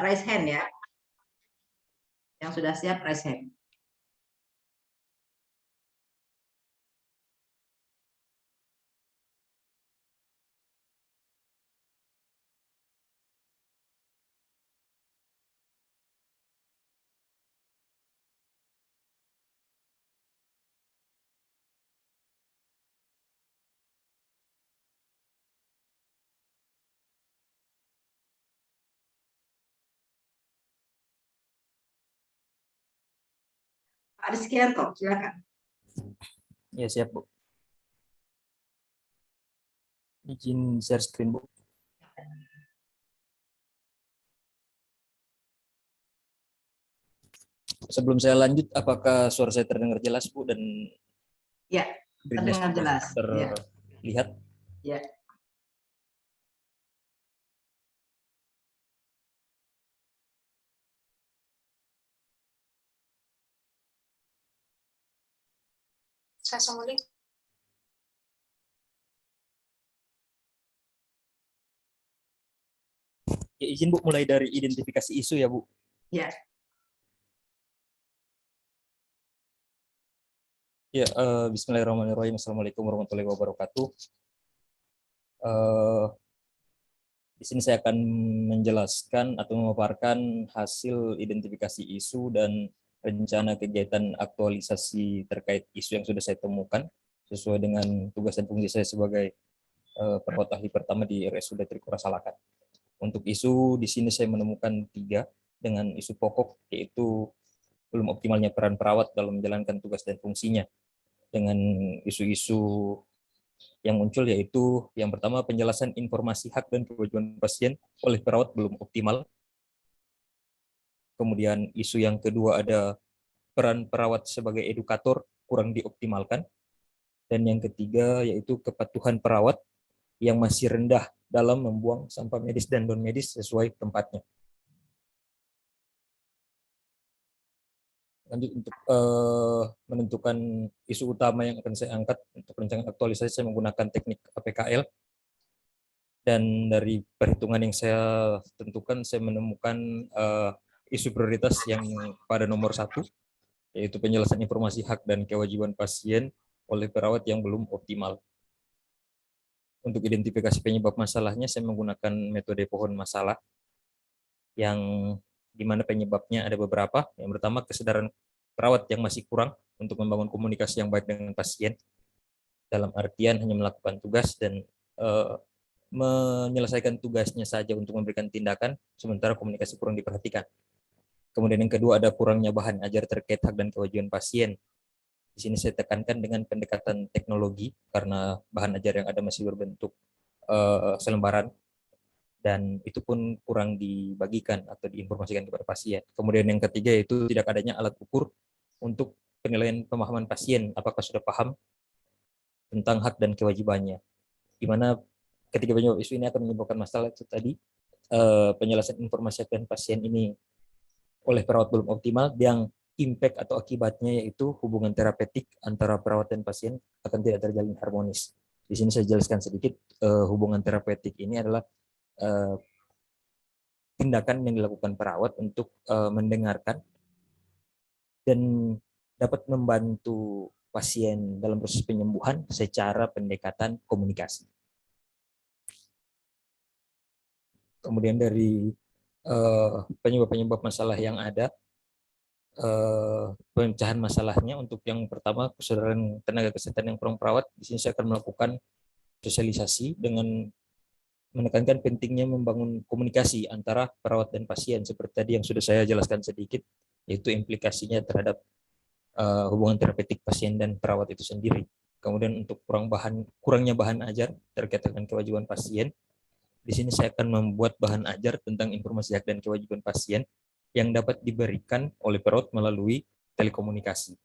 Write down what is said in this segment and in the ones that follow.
raise hand ya. Yang sudah siap raise hand. Pak Rizkianto, silakan. Ya, siap, Bu. Izin share screen, Bu. Sebelum saya lanjut, apakah suara saya terdengar jelas, Bu, dan ya, terdengar jelas. Terlihat? Ya. Assalamualaikum. Ya, izin, Bu, mulai dari identifikasi isu ya, Bu. Ya. Ya, bismillahirrahmanirrahim. Assalamualaikum warahmatullahi wabarakatuh. Di sini saya akan menjelaskan atau memaparkan hasil identifikasi isu dan rencana kegiatan aktualisasi terkait isu yang sudah saya temukan sesuai dengan tugas dan fungsi saya sebagai perawat ahli pertama di RSUD Trikora Salakan. Untuk isu di sini saya menemukan 3 dengan isu pokok, yaitu belum optimalnya peran perawat dalam menjalankan tugas dan fungsinya. Dengan isu-isu yang muncul yaitu yang pertama, penjelasan informasi hak dan kewajiban pasien oleh perawat belum optimal. Kemudian isu yang kedua ada peran perawat sebagai edukator kurang dioptimalkan. Dan yang ketiga yaitu kepatuhan perawat yang masih rendah dalam membuang sampah medis dan non medis sesuai tempatnya. Lanjut, untuk menentukan isu utama yang akan saya angkat untuk rencana aktualisasi, saya menggunakan teknik APKL. Dan dari perhitungan yang saya tentukan, saya menemukan isu prioritas yang pada nomor 1, yaitu penjelasan informasi hak dan kewajiban pasien oleh perawat yang belum optimal. Untuk identifikasi penyebab masalahnya, saya menggunakan metode pohon masalah, yang dimana penyebabnya ada beberapa. Yang pertama, kesadaran perawat yang masih kurang untuk membangun komunikasi yang baik dengan pasien, dalam artian hanya melakukan tugas dan menyelesaikan tugasnya saja untuk memberikan tindakan, sementara komunikasi kurang diperhatikan. Kemudian yang kedua, ada kurangnya bahan ajar terkait hak dan kewajiban pasien. Di sini saya tekankan dengan pendekatan teknologi, karena bahan ajar yang ada masih berbentuk selembaran, dan itu pun kurang dibagikan atau diinformasikan kepada pasien. Kemudian yang ketiga yaitu tidak adanya alat ukur untuk penilaian pemahaman pasien, apakah sudah paham tentang hak dan kewajibannya. Di mana ketiga penyebab isu ini akan menyebabkan masalah itu tadi, penjelasan informasi dan pasien ini oleh perawat belum optimal, yang impact atau akibatnya yaitu hubungan terapeutik antara perawat dan pasien akan tidak terjalin harmonis. Di sini saya jelaskan sedikit, hubungan terapeutik ini adalah tindakan yang dilakukan perawat untuk mendengarkan dan dapat membantu pasien dalam proses penyembuhan secara pendekatan komunikasi. Kemudian dari penyebab-penyebab masalah yang ada, pemecahan masalahnya, untuk yang pertama, kesadaran tenaga kesehatan yang kurang perawat. Di sini saya akan melakukan sosialisasi dengan menekankan pentingnya membangun komunikasi antara perawat dan pasien, seperti tadi yang sudah saya jelaskan sedikit, yaitu implikasinya terhadap hubungan terapeutik pasien dan perawat itu sendiri. Kemudian untuk kurangnya bahan ajar terkait dengan kewajiban pasien, di sini saya akan membuat bahan ajar tentang informasi hak dan kewajiban pasien yang dapat diberikan oleh perawat melalui telekomunikasi.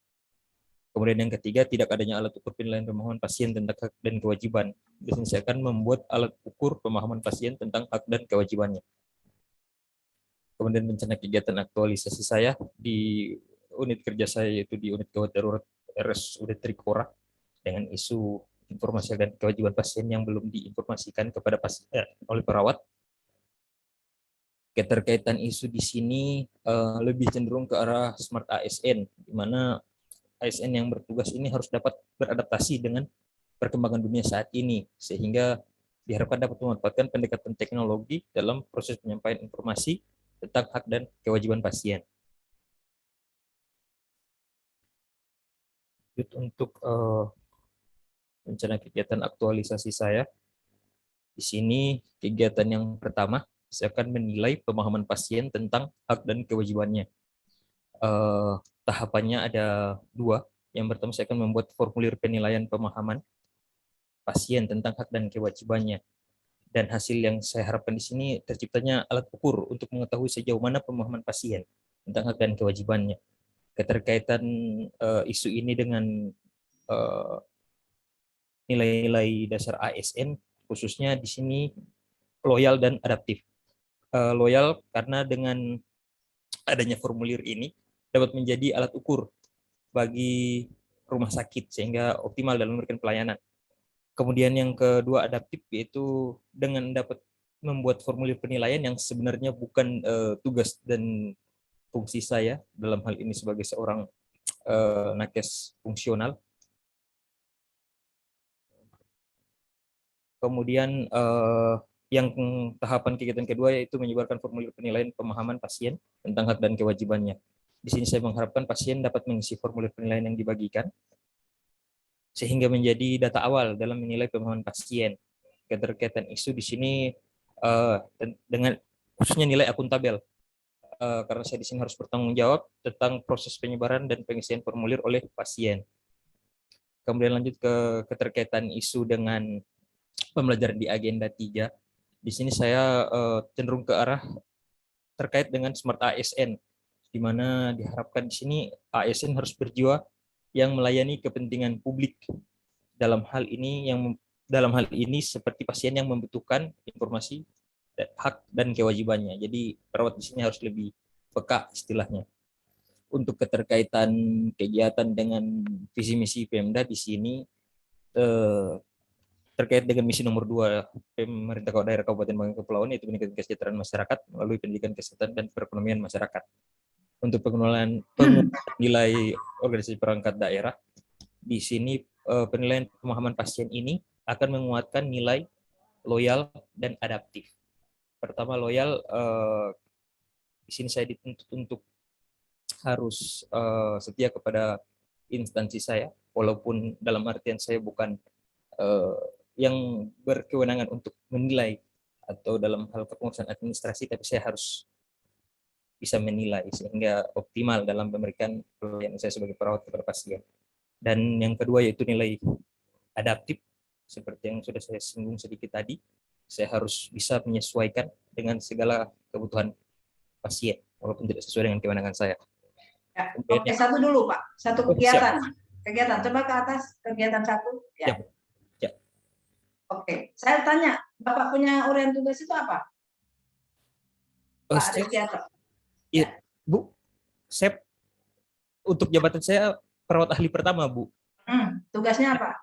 Kemudian yang ketiga, tidak adanya alat ukur penilaian pemahaman pasien tentang hak dan kewajiban. Di sini saya akan membuat alat ukur pemahaman pasien tentang hak dan kewajibannya. Kemudian rencana kegiatan aktualisasi saya di unit kerja saya, yaitu di unit gawat darurat RSUD Trikora, dengan isu informasi dan kewajiban pasien yang belum diinformasikan kepada pasien oleh perawat. Keterkaitan isu di sini lebih cenderung ke arah smart ASN, di mana ASN yang bertugas ini harus dapat beradaptasi dengan perkembangan dunia saat ini, sehingga diharapkan dapat memanfaatkan pendekatan teknologi dalam proses penyampaian informasi tentang hak dan kewajiban pasien. Untuk rencana kegiatan aktualisasi saya, di sini kegiatan yang pertama, saya akan menilai pemahaman pasien tentang hak dan kewajibannya. Tahapannya ada dua. Yang pertama, saya akan membuat formulir penilaian pemahaman pasien tentang hak dan kewajibannya. Dan hasil yang saya harapkan di sini terciptanya alat ukur untuk mengetahui sejauh mana pemahaman pasien tentang hak dan kewajibannya. Keterkaitan isu ini dengan nilai-nilai dasar ASN, khususnya di sini loyal dan adaptif. Loyal karena dengan adanya formulir ini dapat menjadi alat ukur bagi rumah sakit sehingga optimal dalam memberikan pelayanan. Kemudian yang kedua adaptif, yaitu dengan dapat membuat formulir penilaian yang sebenarnya bukan tugas dan fungsi saya dalam hal ini sebagai seorang nakes fungsional. Kemudian yang tahapan kegiatan kedua yaitu menyebarkan formulir penilaian pemahaman pasien tentang hak dan kewajibannya. Di sini saya mengharapkan pasien dapat mengisi formulir penilaian yang dibagikan sehingga menjadi data awal dalam menilai pemahaman pasien. Keterkaitan isu di sini dengan khususnya nilai akuntabel, karena saya di sini harus bertanggung jawab tentang proses penyebaran dan pengisian formulir oleh pasien. Kemudian lanjut ke keterkaitan isu dengan pembelajaran di agenda 3. Di sini saya cenderung ke arah terkait dengan smart ASN, di mana diharapkan di sini ASN harus berjiwa yang melayani kepentingan publik. Dalam hal ini seperti pasien yang membutuhkan informasi hak dan kewajibannya. Jadi perawat di sini harus lebih peka istilahnya. Untuk keterkaitan kegiatan dengan visi misi Pemda di sini terkait dengan misi nomor 2 pemerintah daerah Kabupaten Bangka Kepulauan, yaitu meningkatkan kesejahteraan masyarakat melalui pendidikan kesehatan dan perekonomian masyarakat. Untuk pengenalan nilai organisasi perangkat daerah, di sini penilaian pemahaman pasien ini akan menguatkan nilai loyal dan adaptif. Pertama, loyal, di sini saya dituntut untuk harus setia kepada instansi saya, walaupun dalam artian saya bukan yang berkewenangan untuk menilai atau dalam hal kepengurusan administrasi, tapi saya harus bisa menilai sehingga optimal dalam memberikan pelayanan saya sebagai perawat kepada pasien. Dan yang kedua yaitu nilai adaptif, seperti yang sudah saya singgung sedikit tadi, saya harus bisa menyesuaikan dengan segala kebutuhan pasien walaupun tidak sesuai dengan kewenangan saya. Ya, oke, satu dulu Pak, satu kegiatan. Kegiatan, coba ke atas kegiatan 1. Ya. Ya. Oke, saya tanya, Bapak punya uraian tugas itu apa? Pak Rizkianto. Iya, Bu, saya untuk jabatan saya perawat ahli pertama, Bu. Tugasnya apa?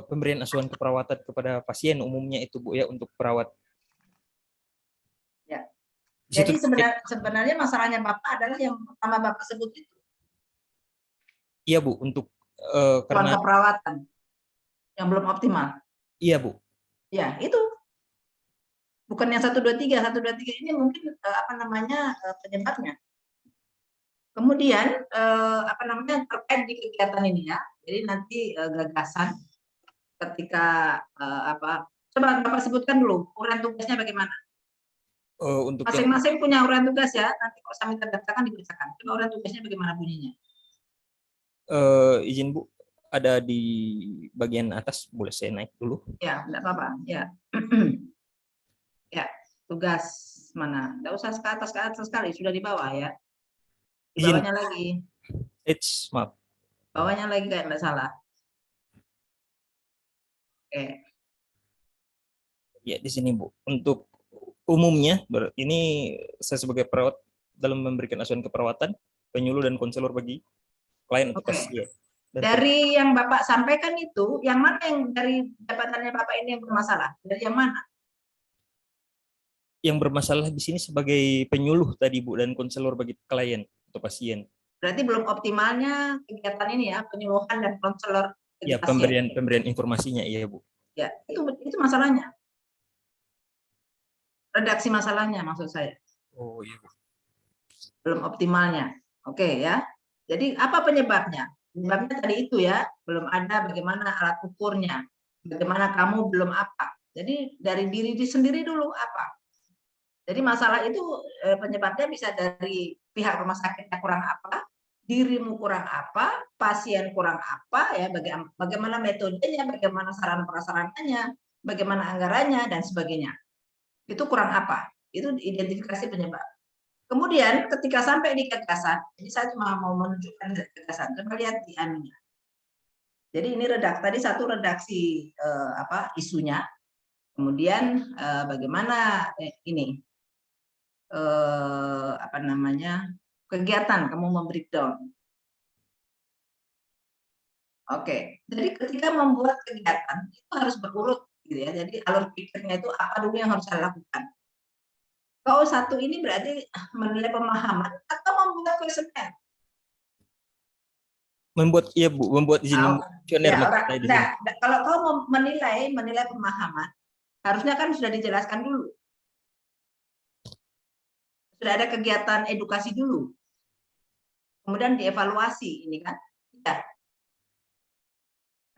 Pemberian asuhan keperawatan kepada pasien umumnya itu, Bu, ya, untuk perawat. Ya. Jadi sebenarnya masalahnya Bapak adalah yang pertama Bapak sebut itu. Iya, Bu, untuk karena keperawatan yang belum optimal. Iya, Bu. Ya, itu. Bukan yang 1, 2, 3. 1, 2, 3 ini mungkin penyebabnya. Kemudian terkait di kegiatan ini ya. Jadi nanti gagasan ketika coba Bapak sebutkan dulu uraian tugasnya bagaimana. Untuk masing-masing punya uraian tugas ya. Nanti kalau sampai terdaftarkan dibacakan. Coba uraian tugasnya bagaimana bunyinya? Izin Bu, ada di bagian atas, boleh saya naik dulu? Ya, enggak apa-apa. Ya. Ya, tugas mana? Enggak usah ke atas sekali, sudah di bawah ya. Di bawahnya lagi. Maaf. Bawahnya lagi kayak enggak salah. Oke. Ya, di sini Bu. Untuk umumnya, ini saya sebagai perawat dalam memberikan asuhan keperawatan, penyuluh dan konselor bagi klien atau pasien. Dari yang Bapak sampaikan itu, yang mana yang dari jabatannya Bapak ini yang bermasalah? Dari yang mana? yang bermasalah di sini sebagai penyuluh tadi Bu dan konselor bagi klien atau pasien. Berarti belum optimalnya kegiatan ini ya, penyuluhan dan konselor bagi Ya, pasien. pemberian informasinya iya Bu. Ya, itu masalahnya. Redaksi masalahnya maksud saya. Oh iya Bu. Belum optimalnya. Oke ya. Jadi apa penyebabnya? Penyebabnya tadi itu ya, belum ada bagaimana alat ukurnya. Bagaimana kamu belum apa. Jadi dari diri sendiri dulu apa. Jadi masalah itu penyebabnya bisa dari pihak rumah sakitnya kurang apa, dirimu kurang apa, pasien kurang apa, ya bagaimana metodenya, bagaimana sarana prasarananya, bagaimana anggarannya dan sebagainya. Itu kurang apa? Itu identifikasi penyebab. Kemudian ketika sampai di gagasan, ini saya cuma mau menunjukkan gagasan. Coba lihat di anunya. Jadi ini tadi satu redaksi isunya. Kemudian bagaimana ini kegiatan kamu membreakdown. Oke, jadi ketika membuat kegiatan itu harus berurut, gitu ya. Jadi alur pikirnya itu apa dulu yang harus saya lakukan. Kalau satu ini berarti menilai pemahaman atau membuat kuesioner. Membuat iya Bu, membuat izin kuesioner kalau kau menilai pemahaman, harusnya kan sudah dijelaskan dulu. Sudah ada kegiatan edukasi dulu. Kemudian dievaluasi ini kan. Ya.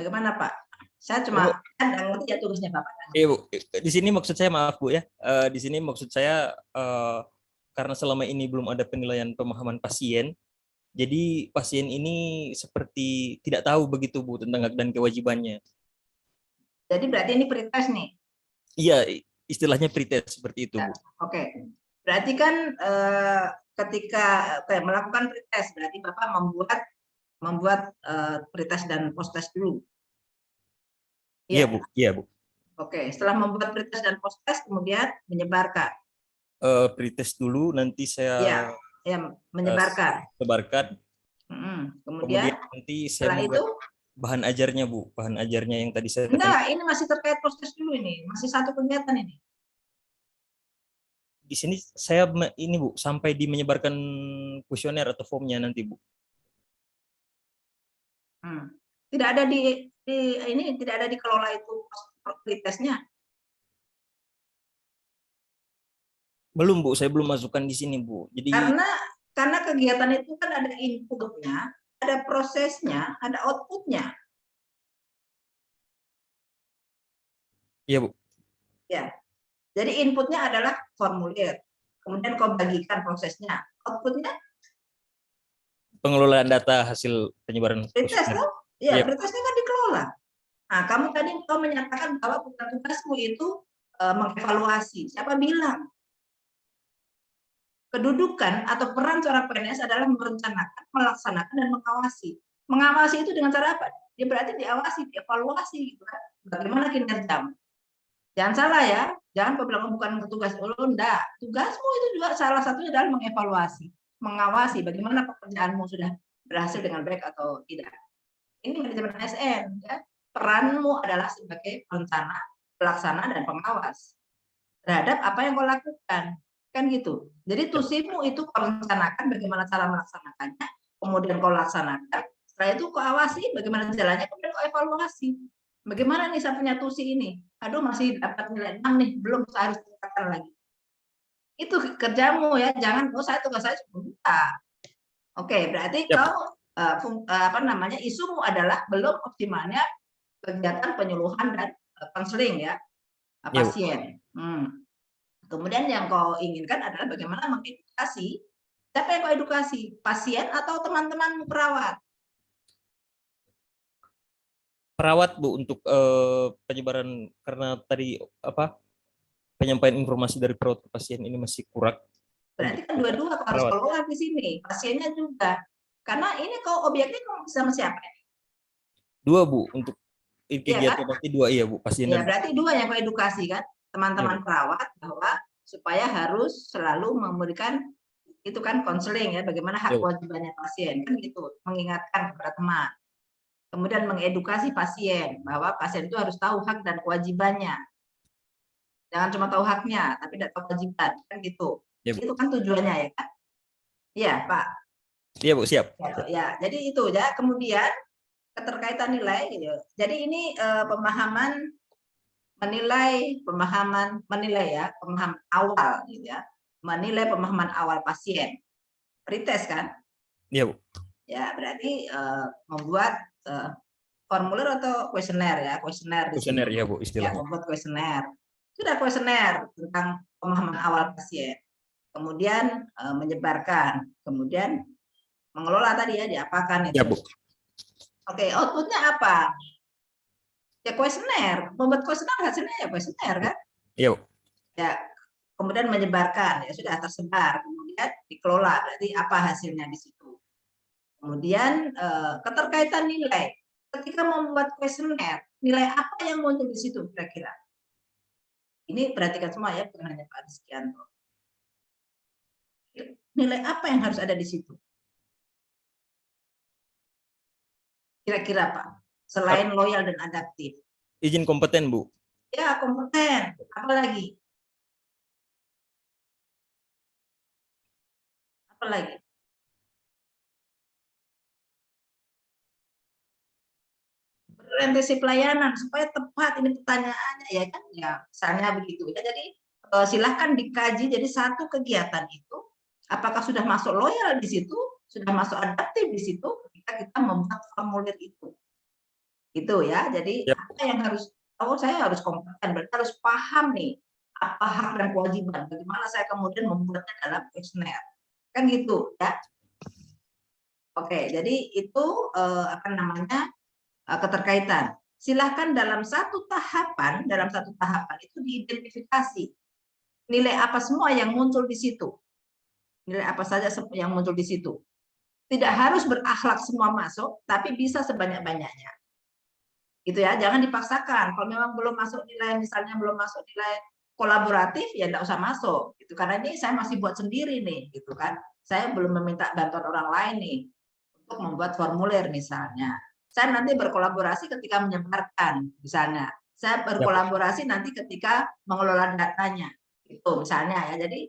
Bagaimana Pak? Saya cuma ngerti ya tulisnya Bapak. Iya Bu, di sini maksud saya maaf Bu ya. Di sini maksud saya karena selama ini belum ada penilaian pemahaman pasien, jadi pasien ini seperti tidak tahu begitu Bu tentang hak dan kewajibannya. Jadi berarti ini pretest nih. Iya, istilahnya pretest seperti itu Bu. Oke. Berarti kan ketika melakukan pretest berarti Bapak membuat pretest dan post-test dulu. Iya Bu, iya Bu. Oke, setelah membuat pretest dan post-test kemudian menyebarkan. Pretest dulu, nanti saya menyebarkan. Sebarkan. Kemudian nanti saya membuat itu bahan ajarnya Bu, bahan ajarnya yang tadi saya enggak, ini masih terkait post-test dulu ini, masih satu kegiatan ini. Di sini saya ini Bu, sampai di menyebarkan kuesioner atau formnya nanti Bu. Tidak ada tidak ada dikelola itu pretestnya. Belum Bu, saya belum masukkan di sini Bu. Jadi karena kegiatan itu kan ada inputnya, ada prosesnya, ada outputnya. Iya Bu. Ya, jadi inputnya adalah formulir, kemudian kau bagikan prosesnya, outputnya pengelolaan data hasil penyebaran. Pretest kan? Ya, pretestnya kan dikelola. Nah, kamu tadi kau menyatakan bahwa tugasmu itu mengevaluasi. Siapa bilang? Kedudukan atau peran seorang PNS adalah merencanakan, melaksanakan, dan mengawasi. Mengawasi itu dengan cara apa? Dia berarti diawasi, dievaluasi, gitu kan? Bagaimana kinerjamu? Jangan salah ya, jangan kau bilang bukan tugas lo, enggak. Tugasmu itu juga salah satunya adalah mengevaluasi, mengawasi bagaimana pekerjaanmu sudah berhasil dengan baik atau tidak. Ini manajemen ASN, ya. Peranmu adalah sebagai perencana, pelaksana, dan pengawas terhadap apa yang kau lakukan. Kan gitu. Jadi tusimu itu kau rencanakan bagaimana cara melaksanakannya, kemudian kau laksanakan, setelah itu kau awasi bagaimana jalannya, kemudian kau evaluasi. Bagaimana nih saya punya tusi ini? Aduh masih dapat nilai 6 nih, belum, saya harus tingkatkan lagi. Itu kerjamu ya, jangan saya tugas saya cuma buka. Oke, berarti kau isumu adalah belum optimalnya kegiatan penyuluhan dan konseling ya pasien. Kemudian yang kau inginkan adalah bagaimana mengedukasi. Siapa yang kau edukasi? Pasien atau teman-teman perawat? Perawat Bu, untuk penyebaran, karena tadi penyampaian informasi dari perawat ke pasien ini masih kurang. Berarti kan dua-dua harus kelola di sini, pasiennya juga. Karena ini kau objeknya sama siapa? Dua Bu, untuk kegiatan berarti dua iya Bu, pasien dan berarti dua yang kau edukasi kan, teman-teman perawat bahwa supaya harus selalu memberikan itu kan konseling ya, bagaimana hak kewajibannya pasien kan gitu, mengingatkan kepada teman. Kemudian mengedukasi pasien bahwa pasien itu harus tahu hak dan kewajibannya. Jangan cuma tahu haknya, tapi tidak tahu kewajiban, kan gitu. Ya, Bu. Itu kan tujuannya ya kan? Iya, Pak. Iya, Bu, siap. Ya, jadi itu ya. Kemudian keterkaitan nilai gitu. Jadi ini pemahaman menilai ya, pemahaman awal gitu ya. Menilai pemahaman awal pasien. Pretest kan? Iya, Bu. Ya, berarti membuat formulir atau kuesioner ya, kuesioner di sini. Kuesioner ya, Bu, Ya, istilahnya. membuat kuesioner. Sudah kuesioner tentang pemahaman awal pasien. Kemudian menyebarkan, kemudian mengelola tadi ya, diapakan itu. Ya, Bu. Oke, outputnya apa? Ya kuesioner, membuat kuesioner hasilnya ya kuesioner kan? Iya, Bu. Ya, kemudian menyebarkan, ya sudah tersebar, kemudian dikelola, berarti apa hasilnya di situ. Kemudian keterkaitan nilai, ketika membuat kuesioner, nilai apa yang muncul di situ kira-kira? Ini perhatikan semua ya, bukan hanya Pak Rizkyanto. Nilai apa yang harus ada di situ? Kira-kira Pak, selain loyal dan adaptif. Izin kompeten, Bu. Ya, kompeten. Apa lagi? Apa lagi? Orientasi pelayanan supaya tepat ini pertanyaannya ya kan ya misalnya begitu ya. Jadi silahkan dikaji, jadi satu kegiatan itu apakah sudah masuk loyal di situ, sudah masuk adaptif di situ ketika kita membuat formulir itu gitu ya. Jadi Ya. apa yang harus saya harus kompeten, berarti harus paham nih apa hak dan kewajiban, bagaimana saya kemudian membuatnya dalam kuesioner kan gitu ya. Oke, jadi itu apa namanya keterkaitan. Silahkan dalam satu tahapan itu diidentifikasi nilai apa semua yang muncul di situ. Nilai apa saja yang muncul di situ. Tidak harus berakhlak semua masuk, tapi bisa sebanyak-banyaknya. Gitu ya, jangan dipaksakan. Kalau memang belum masuk nilai, misalnya belum masuk nilai kolaboratif, ya enggak usah masuk. Gitu. Karena ini saya masih buat sendiri nih, gitu kan. Saya belum meminta bantuan orang lain nih untuk membuat formulir misalnya. Saya nanti berkolaborasi ketika menyebarkan, misalnya. Saya berkolaborasi nanti ketika mengelola datanya, itu misalnya ya. Jadi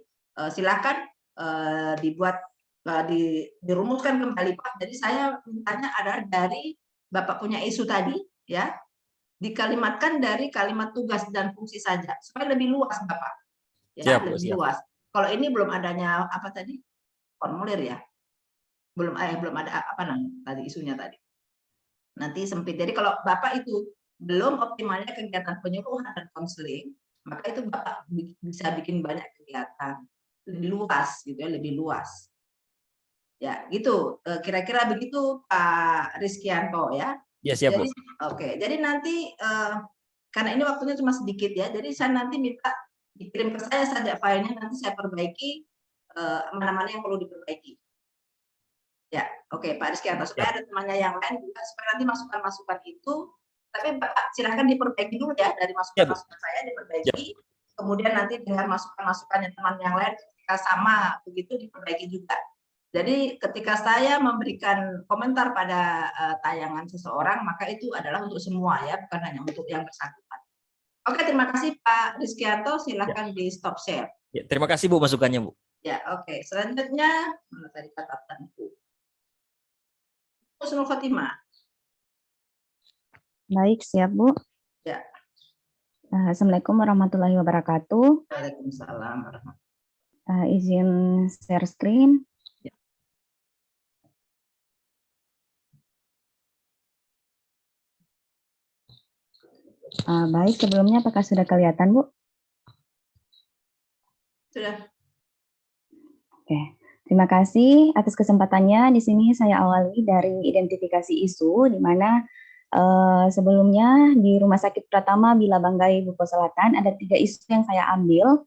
silakan dibuat dirumuskan kembali Pak. Jadi saya mintanya adalah dari Bapak punya isu tadi, ya, dikalimatkan dari kalimat tugas dan fungsi saja supaya lebih luas Bapak. Ya, Siap, lebih siap. luas. Kalau ini belum adanya apa tadi? Formulir ya. Belum ada apa namanya tadi isunya tadi. Nanti sempit. Jadi kalau Bapak itu belum optimalnya kegiatan penyuluhan dan konseling, maka itu Bapak bisa bikin banyak kegiatan lebih luas gitu ya, lebih luas. Ya, gitu. Kira-kira begitu Pak Rizkyanto ya. Ya, siap, Jadi Bu. oke. Jadi nanti karena ini waktunya cuma sedikit ya. Jadi saya nanti minta dikirim ke saya saja filenya, nanti saya perbaiki mana-mana yang perlu diperbaiki. Ya, oke Pak Rizkyanto, supaya ada temannya yang lain juga, supaya nanti masukan-masukan itu, tapi Bapak silahkan diperbaiki dulu ya, dari masukan-masukan saya diperbaiki, kemudian nanti dengan masukan-masukannya teman yang lain ketika sama begitu diperbaiki juga. Jadi ketika saya memberikan komentar pada tayangan seseorang, maka itu adalah untuk semua ya, bukan hanya untuk yang bersangkutan. Oke, terima kasih Pak Rizkyanto, silahkan di stop share. Ya, terima kasih Bu masukannya, Bu. Ya, oke. Selanjutnya, mana tadi catatanku? Husnul Khotimah. Baik, siap Bu. Ya. Assalamualaikum warahmatullahi wabarakatuh. Waalaikumsalam. Izin share screen. Ya. Baik, sebelumnya apakah sudah kelihatan Bu? Sudah. Oke, terima kasih atas kesempatannya. Di sini saya awali dari identifikasi isu, di mana sebelumnya di Rumah Sakit Pratama Bila Banggai Buko Selatan ada 3 isu yang saya ambil.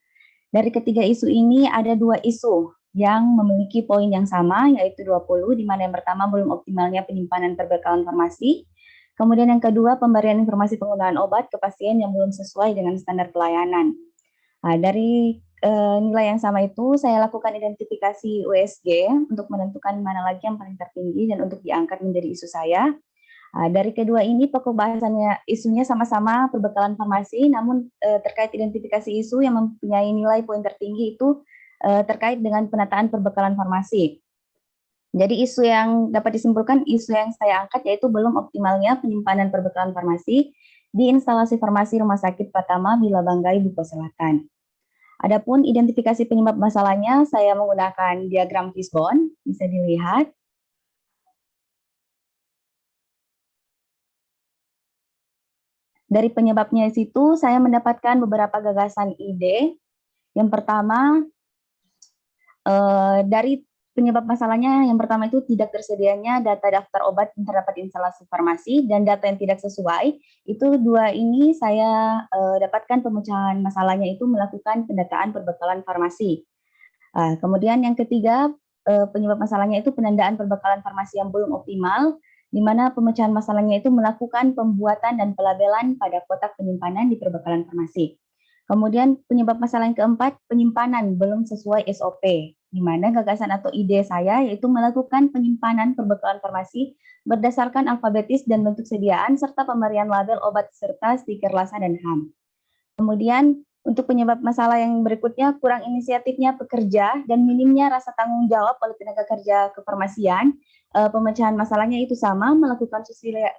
Dari ketiga isu ini ada 2 isu yang memiliki poin yang sama, yaitu 20, di mana yang pertama belum optimalnya penyimpanan perbekalan farmasi. Kemudian yang kedua, pemberian informasi penggunaan obat ke pasien yang belum sesuai dengan standar pelayanan. Dari nilai yang sama itu, saya lakukan identifikasi USG untuk menentukan mana lagi yang paling tertinggi dan untuk diangkat menjadi isu saya. Dari kedua ini pokok bahasannya isunya sama-sama perbekalan farmasi, namun terkait identifikasi isu yang mempunyai nilai poin tertinggi itu terkait dengan penataan perbekalan farmasi. Jadi isu yang dapat disimpulkan, isu yang saya angkat yaitu belum optimalnya penyimpanan perbekalan farmasi di instalasi farmasi Rumah Sakit Pratama Bilabanggai, Buko Selatan. Adapun identifikasi penyebab masalahnya, saya menggunakan diagram fishbone, bisa dilihat. Dari penyebabnya situ, saya mendapatkan beberapa gagasan ide. Yang pertama, dari penyebab masalahnya, yang pertama itu tidak tersedianya data daftar obat yang terdapat di instalasi farmasi dan data yang tidak sesuai. Itu dua ini saya dapatkan pemecahan masalahnya itu melakukan pendataan perbekalan farmasi. Kemudian yang ketiga, penyebab masalahnya itu penandaan perbekalan farmasi yang belum optimal, di mana pemecahan masalahnya itu melakukan pembuatan dan pelabelan pada kotak penyimpanan di perbekalan farmasi. Kemudian penyebab masalah yang keempat, penyimpanan belum sesuai SOP, di mana gagasan atau ide saya yaitu melakukan penyimpanan perbekalan farmasi berdasarkan alfabetis dan bentuk sediaan serta pemberian label obat serta stiker LASA dan HAM. Kemudian untuk penyebab masalah yang berikutnya, kurang inisiatifnya pekerja dan minimnya rasa tanggung jawab oleh tenaga kerja kefarmasian. Pemecahan masalahnya itu sama, melakukan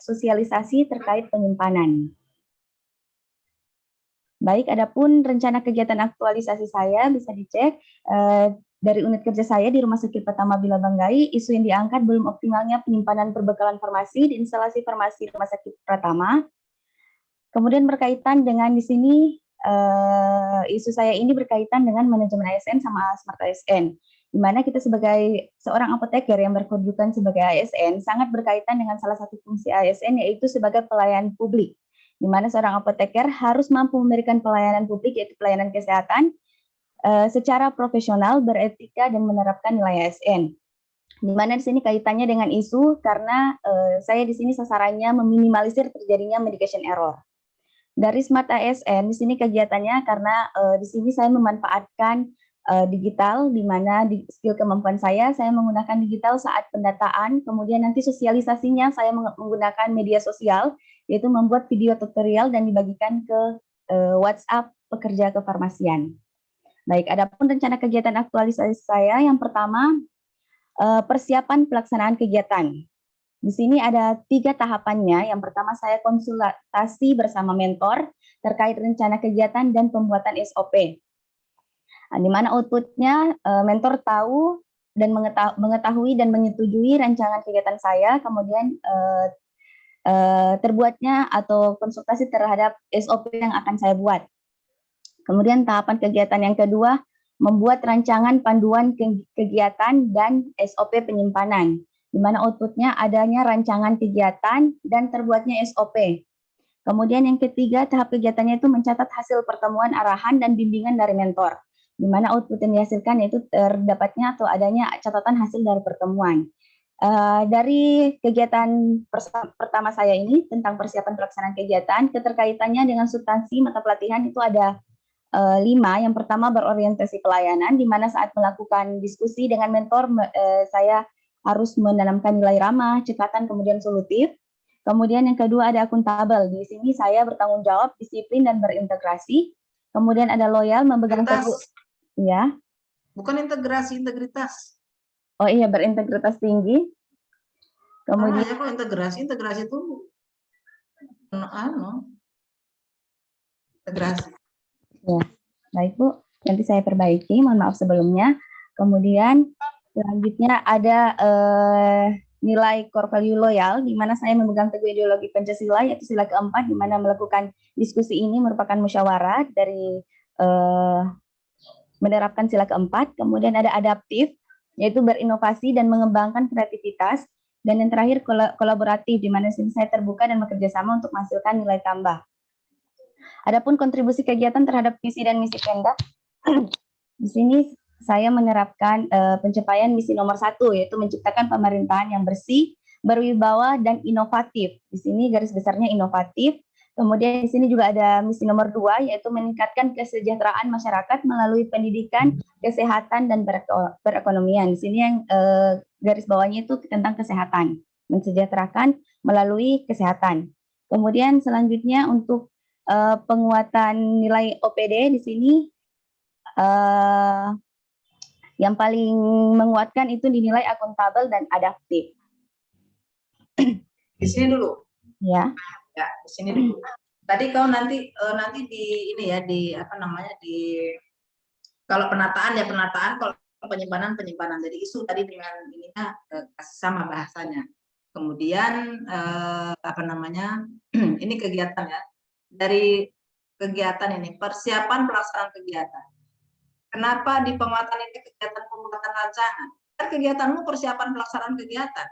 sosialisasi terkait penyimpanan. Baik, adapun rencana kegiatan aktualisasi saya bisa dicek dari unit kerja saya di Rumah Sakit Pratama Bilabanggai. Isu yang diangkat belum optimalnya penyimpanan perbekalan farmasi di instalasi farmasi Rumah Sakit Pratama. Kemudian berkaitan dengan di sini isu saya ini berkaitan dengan manajemen ASN sama Smart ASN, di mana kita sebagai seorang apoteker yang berkedudukan sebagai ASN sangat berkaitan dengan salah satu fungsi ASN yaitu sebagai pelayan publik, di mana seorang apoteker harus mampu memberikan pelayanan publik yaitu pelayanan kesehatan secara profesional, beretika dan menerapkan nilai ASN. Di mana di sini kaitannya dengan isu karena saya di sini sasarannya meminimalisir terjadinya medication error. Dari Smart ASN, di sini kegiatannya karena di sini saya memanfaatkan digital, di mana di skill kemampuan saya menggunakan digital saat pendataan, kemudian nanti sosialisasinya saya menggunakan media sosial, yaitu membuat video tutorial dan dibagikan ke WhatsApp pekerja kefarmasian. Baik, adapun rencana kegiatan aktualisasi saya, yang pertama, persiapan pelaksanaan kegiatan. Di sini ada 3 tahapannya. Yang pertama saya konsultasi bersama mentor terkait rencana kegiatan dan pembuatan SOP. Di mana outputnya mentor tahu dan mengetahui dan menyetujui rancangan kegiatan saya, kemudian terbuatnya atau konsultasi terhadap SOP yang akan saya buat. Kemudian tahapan kegiatan yang kedua, membuat rancangan panduan kegiatan dan SOP penyimpanan, di mana outputnya adanya rancangan kegiatan dan terbuatnya SOP. Kemudian yang ketiga, tahap kegiatannya itu mencatat hasil pertemuan arahan dan bimbingan dari mentor, di mana output yang dihasilkan yaitu terdapatnya atau adanya catatan hasil dari pertemuan. Dari kegiatan pertama saya ini tentang persiapan pelaksanaan kegiatan, keterkaitannya dengan substansi mata pelatihan itu ada 5. Yang pertama berorientasi pelayanan, di mana saat melakukan diskusi dengan mentor saya harus menanamkan nilai ramah, cekatan, kemudian solutif. Kemudian yang kedua ada akuntabel. Di sini saya bertanggung jawab, disiplin dan berintegrasi. Kemudian ada loyal, memegang teguh. Ya. Bukan integrasi, integritas. Oh iya, berintegritas tinggi. Kemudian ya, kalau integrasi itu integrasi. Ya, baik Bu. Nanti saya perbaiki. Mohon maaf sebelumnya. Kemudian selanjutnya ada nilai core value loyal, di mana saya memegang teguh ideologi Pancasila, yaitu sila keempat, di mana melakukan diskusi ini merupakan musyawarah dari menerapkan sila keempat. Kemudian ada adaptif, yaitu berinovasi dan mengembangkan kreativitas. Dan yang terakhir kolaboratif, di mana sini saya terbuka dan bekerja sama untuk menghasilkan nilai tambah. Adapun kontribusi kegiatan terhadap visi dan misi Pemda, di sini saya menerapkan pencapaian misi nomor 1, yaitu menciptakan pemerintahan yang bersih, berwibawa, dan inovatif. Di sini garis besarnya inovatif. Kemudian di sini juga ada misi nomor 2, yaitu meningkatkan kesejahteraan masyarakat melalui pendidikan, kesehatan, dan perekonomian. Di sini yang garis bawahnya itu tentang kesehatan. mensejahterakan melalui kesehatan. Kemudian selanjutnya untuk penguatan nilai OPD di sini yang paling menguatkan itu dinilai akuntabel dan adaptif. Di sini dulu. Ya. Ya, di sini dulu. Tadi kau nanti di ini ya, di apa namanya, di kalau penataan ya penataan, kalau penyimpanan. Jadi isu tadi dengan ininya sama bahasanya. Kemudian apa namanya, ini kegiatan ya, dari kegiatan ini persiapan pelaksanaan kegiatan. Kenapa di penguatan ini kegiatan pembuatan rancangan? Kan kegiatanmu persiapan pelaksanaan kegiatan.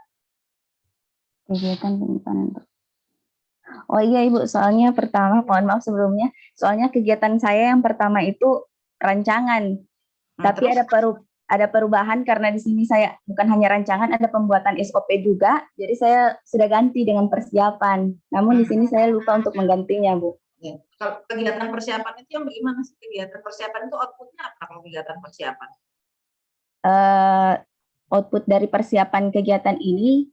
Kegiatan penyimpanan. Oh iya Ibu, soalnya pertama, mohon maaf sebelumnya, soalnya kegiatan saya yang pertama itu rancangan. Tapi terus? ada perubahan karena di sini saya bukan hanya rancangan, ada pembuatan SOP juga. Jadi saya sudah ganti dengan persiapan. Namun di sini saya lupa untuk menggantinya, Bu. Ya. Kalau kegiatan persiapan itu yang bagaimana sih? Kegiatan persiapan itu outputnya apa kalau kegiatan persiapan? Output dari persiapan kegiatan ini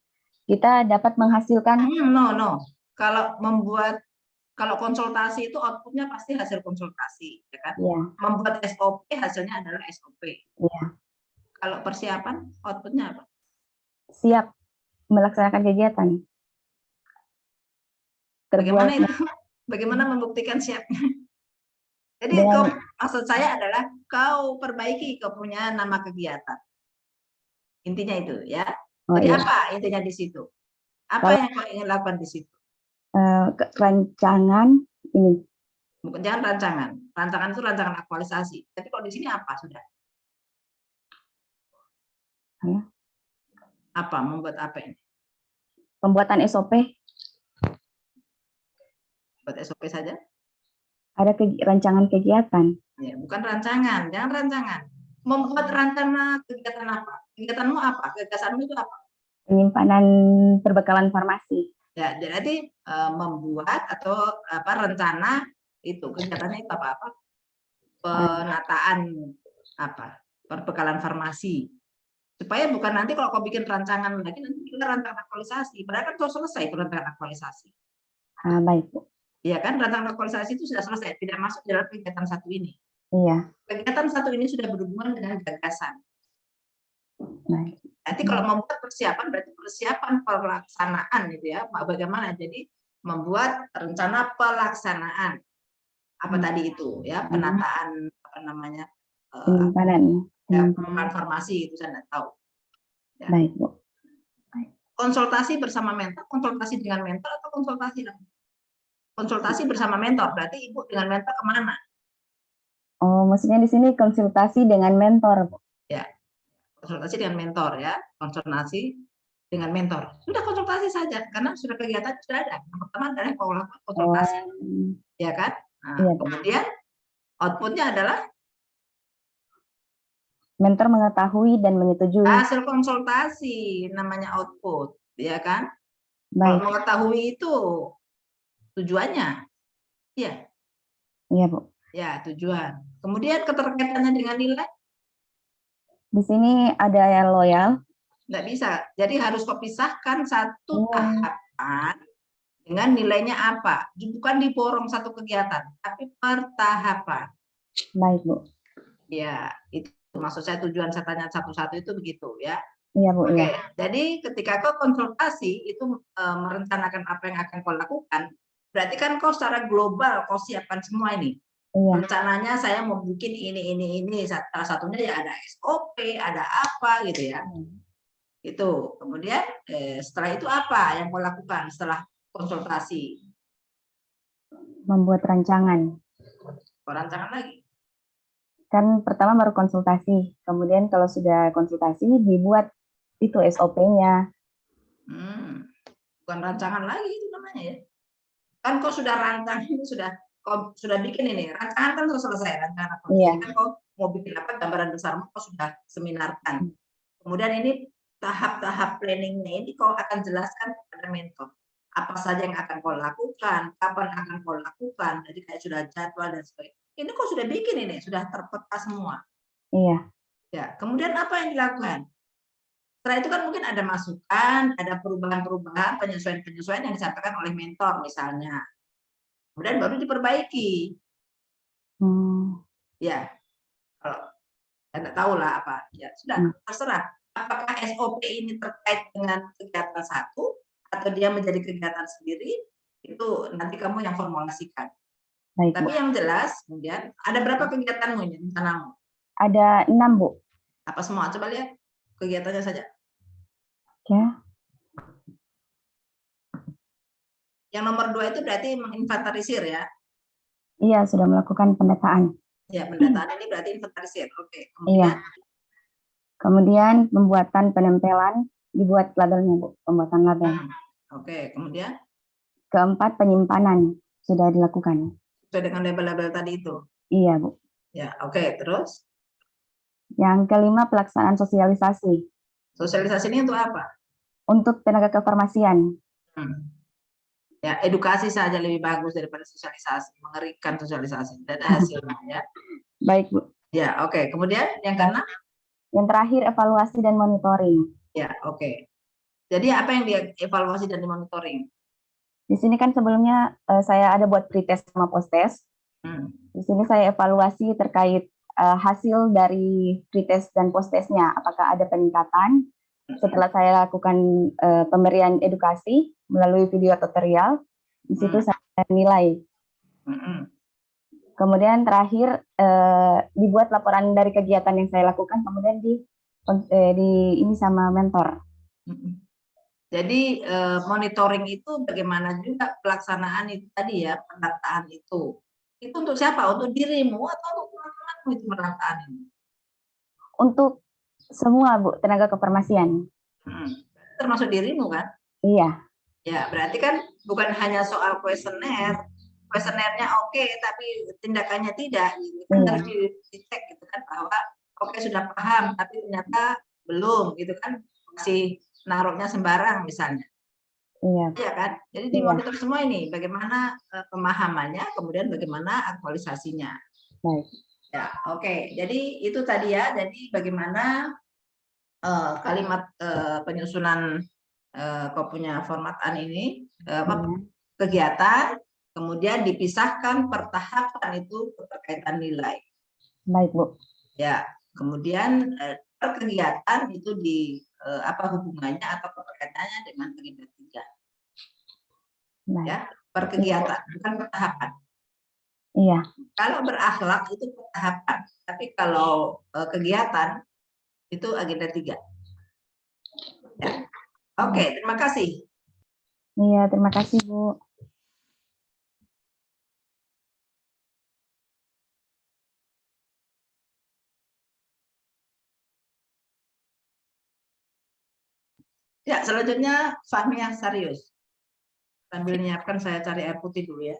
kita dapat menghasilkan. No. Kalau konsultasi itu outputnya pasti hasil konsultasi, ya kan? Ya. Membuat SOP hasilnya adalah SOP. Ya. Kalau persiapan outputnya apa? Siap melaksanakan kegiatan. Bagaimana itu? Bagaimana membuktikan siapnya? Jadi maksud saya adalah kau perbaiki kau punya nama kegiatan. Intinya itu ya. Jadi apa intinya di situ? Apa yang kau ingin lakukan di situ? Rancangan ini. Bukan, jangan rancangan. Rancangan itu rancangan aktualisasi. Tapi kalau di sini apa sudah? Apa? Membuat apa ini? Pembuatan SOP. Buat SOP saja? Ada rancangan kegiatan. Ya, bukan rancangan, jangan rancangan. Membuat rencana kegiatan apa? Kegiatanmu apa? Gagasanmu itu apa? Penyimpanan perbekalan farmasi. Ya, jadi membuat atau apa rencana itu kegiatannya itu apa? Penataan apa? Perbekalan farmasi. Supaya bukan nanti kalau kau bikin rancangan lagi nanti kita rancangan aktualisasi. Padahal kan kau selesai rancangan aktualisasi. Baik, Bu. Iya kan, rancangan aktualisasi itu sudah selesai, tidak masuk dalam kegiatan satu ini. Iya. Kegiatan satu ini sudah berhubungan dengan gagasan. Baik. Nanti kalau membuat persiapan berarti persiapan pelaksanaan gitu ya. Bagaimana? Jadi membuat rencana pelaksanaan. Apa tadi itu ya, penataan apa namanya? Penyimpanan. Pengembangan farmasi itu saya tidak tahu. Ya. Baik, Bu. Konsultasi bersama mentor, konsultasi dengan mentor atau konsultasi lain? Konsultasi bersama mentor, berarti Ibu dengan mentor kemana? Oh, maksudnya di sini konsultasi dengan mentor, Bu. Ya, konsultasi dengan mentor ya, konsultasi dengan mentor. Sudah konsultasi saja, karena sudah kegiatan sudah ada. Yang pertama adalah konsultasi, ya kan? Nah, iya, kemudian outputnya adalah mentor mengetahui dan menyetujui. hasil konsultasi, namanya output, ya kan? Baik. Kalau mengetahui itu tujuannya, ya. Iya, Bu. Ya, tujuan. Kemudian keterkaitannya dengan nilai? Di sini ada yang loyal. Nggak bisa. Jadi harus kau pisahkan satu tahapan dengan nilainya apa. Bukan diborong satu kegiatan, tapi per tahapan. Baik, Bu. Ya, itu maksud saya tujuan saya tanya satu-satu itu begitu ya. Iya, Bu. Oke, Iya. jadi ketika kau konsultasi itu merencanakan apa yang akan kau lakukan, berarti kan kau secara global kau siapkan semua ini. Iya. Rencananya saya mau bikin ini. Salah satunya ya ada SOP, ada apa gitu ya. Itu. Kemudian setelah itu apa yang kau lakukan setelah konsultasi? Membuat rancangan. Rancangan lagi. Kan pertama baru konsultasi. Kemudian kalau sudah konsultasi dibuat itu SOP-nya. Bukan rancangan lagi itu namanya ya. Kan kau sudah rancang ini kau sudah bikin ini, rancangan kan sudah selesai, rancangan apa? Iya. Kan kau mau bikin apa, gambaran besar kau sudah seminarkan. Kemudian ini tahap-tahap planningnya ini kau akan jelaskan kepada mentor. Apa saja yang akan kau lakukan, kapan akan kau lakukan, jadi kayak sudah jadwal dan sebagainya. Ini kau sudah bikin ini, sudah terpeta semua. Iya. Ya, kemudian apa yang dilakukan? Setelah itu kan mungkin ada masukan, ada perubahan-perubahan, penyesuaian-penyesuaian yang disampaikan oleh mentor misalnya. Kemudian baru diperbaiki. Ya, kalau Anda tahu lah apa. Ya sudah, terserah. Apakah SOP ini terkait dengan kegiatan satu atau dia menjadi kegiatan sendiri, itu nanti kamu yang formulasikan. Baik, Tapi Bu. yang jelas, kemudian ada berapa kegiatanmu ini, rencanamu? Ada 6, Bu. Apa semua? Coba lihat kegiatannya saja. Oke. Yang nomor 2 itu berarti menginventarisir ya. Iya, sudah melakukan pendataan. Ya, pendataan ini berarti inventarisir. Oke. Iya. Kemudian pembuatan penempelan, dibuat labelnya, Bu. Pembuatan label. Oke, kemudian? Keempat, penyimpanan sudah dilakukan. Sesuai dengan label-label tadi itu? Iya, Bu. Ya, oke. Terus? Yang kelima, pelaksanaan sosialisasi. Sosialisasi ini untuk apa? Untuk tenaga kefarmasian. Ya, edukasi saja lebih bagus daripada sosialisasi. Mengerikan sosialisasi. Tidak ada hasilnya ya. Baik, Bu. Ya, oke. Kemudian yang keenam? Yang terakhir, evaluasi dan monitoring. Ya, oke. Jadi apa yang dievaluasi dan dimonitoring? Di sini kan sebelumnya saya ada buat pretest sama posttest. Di sini saya evaluasi terkait hasil dari pretest dan posttestnya. Apakah ada peningkatan setelah saya lakukan pemberian edukasi melalui video tutorial. Di situ saya nilai. Kemudian terakhir dibuat laporan dari kegiatan yang saya lakukan, kemudian ini sama mentor. Jadi monitoring itu bagaimana juga pelaksanaan itu tadi ya, pendataan itu. Itu untuk siapa? Untuk dirimu atau untuk teman-temanmu itu pendataan ini? Untuk semua, Bu, tenaga kefarmasian. Termasuk dirimu kan? Iya. Ya, berarti kan bukan hanya soal kuesioner. Kuesionernya oke, tapi tindakannya tidak. Gitu. Kan harus dicek gitu kan bahwa oke sudah paham, tapi ternyata belum gitu kan, masih naruhnya sembarang misalnya. Iya. Iya kan? Jadi dimonitor semua ini, bagaimana pemahamannya, kemudian bagaimana aktualisasinya. Baik. Ya, oke. Jadi itu tadi ya. Jadi bagaimana kalimat penyusunan kau punya formataan ini kegiatan, kemudian dipisahkan per tahapan itu keterkaitan nilai. Baik, Bu. Ya, kemudian per kegiatan itu di apa hubungannya atau keterkaitannya dengan agenda 3. Ya, per kegiatan, bukan per tahapan. Iya. Kalau berakhlak itu per tahapan, tapi kalau kegiatan itu agenda 3. Ya. Oke, terima kasih. Iya, terima kasih, Bu. Ya, selanjutnya Fahmiyah Sarius. Sambil menyiapkan saya cari air putih dulu ya.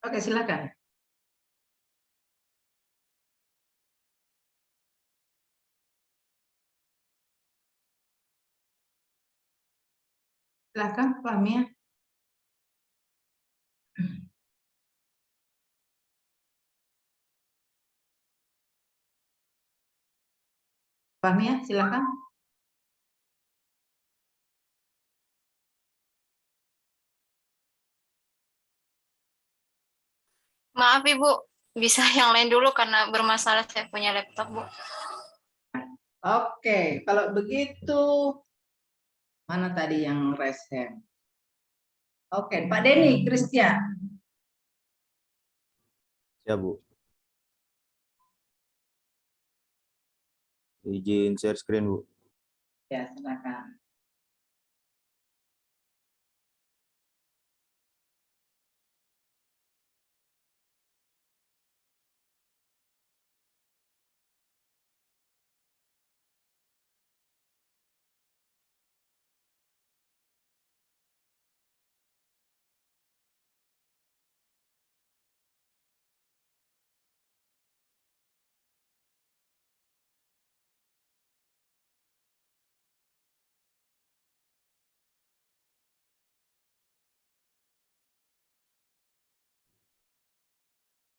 Oke, silakan. Silakan, Fahmiyah. Fahmiyah, silakan. Maaf Ibu, bisa yang lain dulu karena bermasalah saya punya laptop, Bu. Oke, kalau begitu mana tadi yang raise hand? Oke, Pak Denny Christian. Ya, Bu. Izin share screen, Bu. Ya, silakan.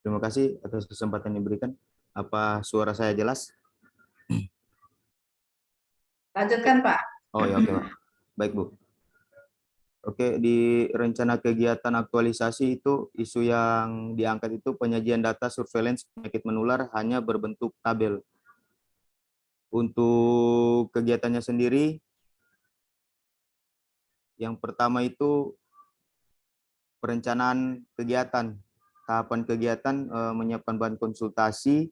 Terima kasih atas kesempatan yang diberikan. Apa suara saya jelas? Lanjutkan, Pak. Oh ya, oke, Pak. Baik, Bu. Oke, di rencana kegiatan aktualisasi itu isu yang diangkat itu penyajian data surveillance penyakit menular hanya berbentuk tabel. Untuk kegiatannya sendiri, yang pertama itu perencanaan kegiatan. Tahapan kegiatan menyiapkan bahan konsultasi,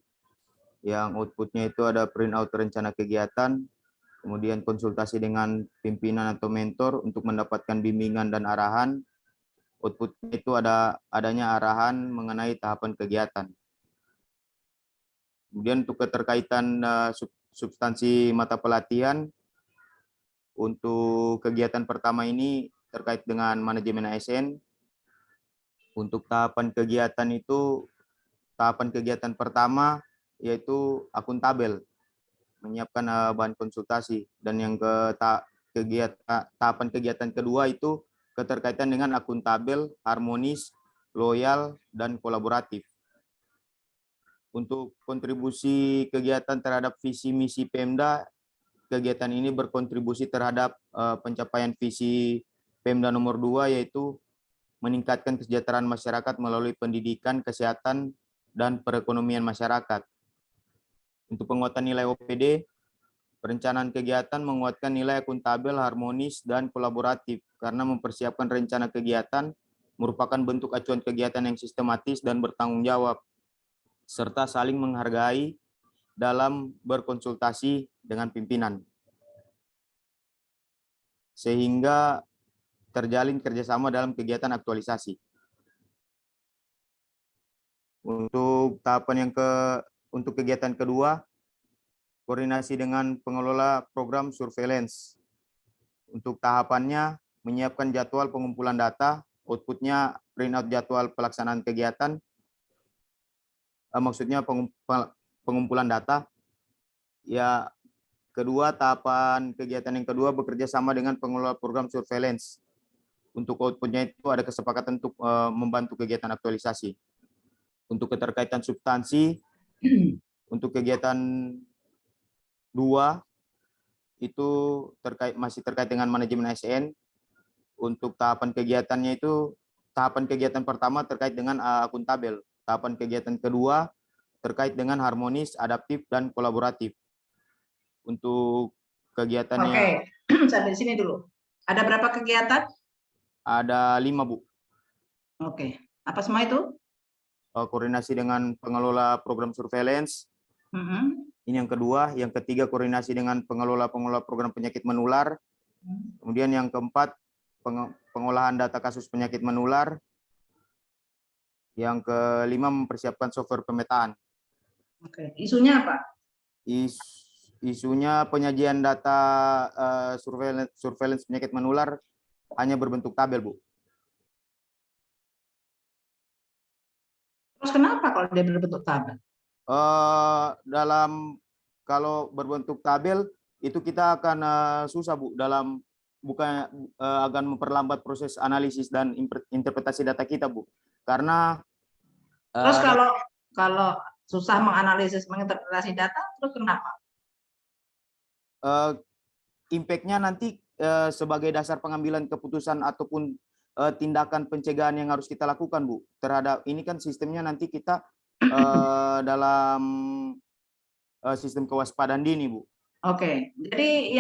yang outputnya itu ada print out rencana kegiatan, kemudian konsultasi dengan pimpinan atau mentor untuk mendapatkan bimbingan dan arahan. Outputnya itu adanya arahan mengenai tahapan kegiatan. Kemudian untuk keterkaitan substansi mata pelatihan, untuk kegiatan pertama ini terkait dengan manajemen ASN. Untuk tahapan kegiatan pertama yaitu akuntabel, menyiapkan bahan konsultasi, dan yang tahapan kegiatan kedua itu keterkaitan dengan akuntabel, harmonis, loyal, dan kolaboratif. Untuk kontribusi kegiatan terhadap visi misi Pemda, kegiatan ini berkontribusi terhadap pencapaian visi Pemda nomor 2, yaitu meningkatkan kesejahteraan masyarakat melalui pendidikan, kesehatan, dan perekonomian masyarakat. Untuk penguatan nilai OPD, perencanaan kegiatan menguatkan nilai akuntabel, harmonis, dan kolaboratif karena mempersiapkan rencana kegiatan merupakan bentuk acuan kegiatan yang sistematis dan bertanggung jawab, serta saling menghargai dalam berkonsultasi dengan pimpinan, sehingga terjalin kerjasama dalam kegiatan aktualisasi. Untuk untuk kegiatan kedua, koordinasi dengan pengelola program surveillance. Untuk tahapannya, menyiapkan jadwal pengumpulan data, outputnya print out jadwal pelaksanaan kegiatan, maksudnya pengumpulan data. Ya, kedua, tahapan kegiatan yang kedua bekerja sama dengan pengelola program surveillance. Untuk outputnya itu ada kesepakatan untuk membantu kegiatan aktualisasi. Untuk keterkaitan substansi, untuk kegiatan 2 itu masih terkait dengan manajemen ASN. Untuk tahapan kegiatannya itu, tahapan kegiatan pertama terkait dengan akuntabel. Tahapan kegiatan kedua terkait dengan harmonis, adaptif, dan kolaboratif. Untuk kegiatannya... Oke, sampai sini dulu. Ada berapa kegiatan? Ada 5, Bu. Oke, apa semua itu? Koordinasi dengan pengelola program surveillance. Ini yang kedua. Yang ketiga, koordinasi dengan pengelola program penyakit menular. Kemudian yang keempat, pengolahan data kasus penyakit menular. Yang kelima, mempersiapkan software pemetaan. Oke, isunya apa? Isunya penyajian data surveillance penyakit menular hanya berbentuk tabel, Bu. Terus kenapa kalau dia berbentuk tabel? Kalau berbentuk tabel itu kita akan susah, Bu, akan memperlambat proses analisis dan interpretasi data kita, Bu. Karena terus kalau susah menganalisis, menginterpretasi data, terus kenapa? Impact-nya nanti sebagai dasar pengambilan keputusan ataupun tindakan pencegahan yang harus kita lakukan, Bu. Terhadap ini kan sistemnya nanti kita dalam sistem kewaspadaan dini, Bu. Oke, jadi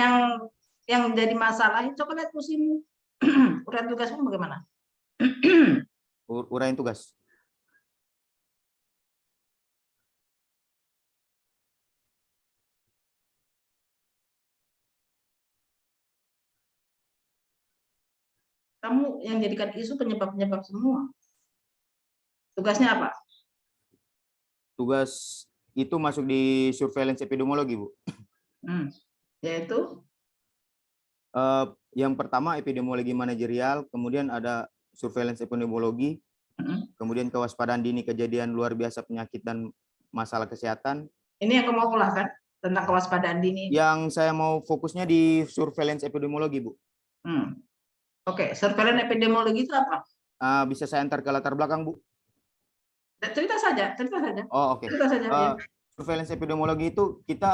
yang jadi masalah, coba lihat musim uraian tugasmu bagaimana? Uraian tugas. Kamu yang jadikan isu penyebab-penyebab semua. Tugasnya apa? Tugas itu masuk di surveillance epidemiologi, Bu. Yaitu? Yang pertama epidemiologi manajerial, kemudian ada surveillance epidemiologi, kemudian kewaspadaan dini kejadian luar biasa penyakit dan masalah kesehatan. Ini yang kamu mau ulas kan? Tentang kewaspadaan dini? Yang saya mau fokusnya di surveillance epidemiologi, Bu. Oke, surveillance epidemiologi itu apa? Bisa saya antar ke latar belakang, Bu? Cerita saja, cerita saja. Oh, oke. Cerita saja. Ya. Surveillance epidemiologi itu kita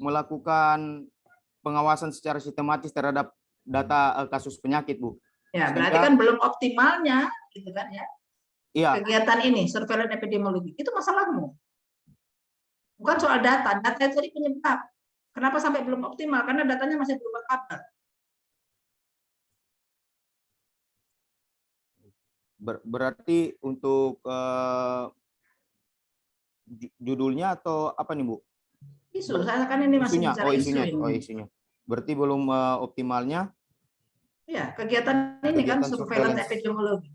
melakukan pengawasan secara sistematis terhadap data kasus penyakit, Bu. Ya, berarti kan belum optimalnya, gitu kan ya? Iya. Kegiatan ini, surveillance epidemiologi, itu masalahmu. Bukan soal data, data itu tadi penyebab. Kenapa sampai belum optimal? Karena datanya masih berupa kabar. Berarti untuk judulnya atau apa nih, Bu? Isu, saya kan ini masih Isunya, bicara isu ini. isunya. Berarti belum optimalnya. Ya, kegiatan ini kan surveillance epidemiologi.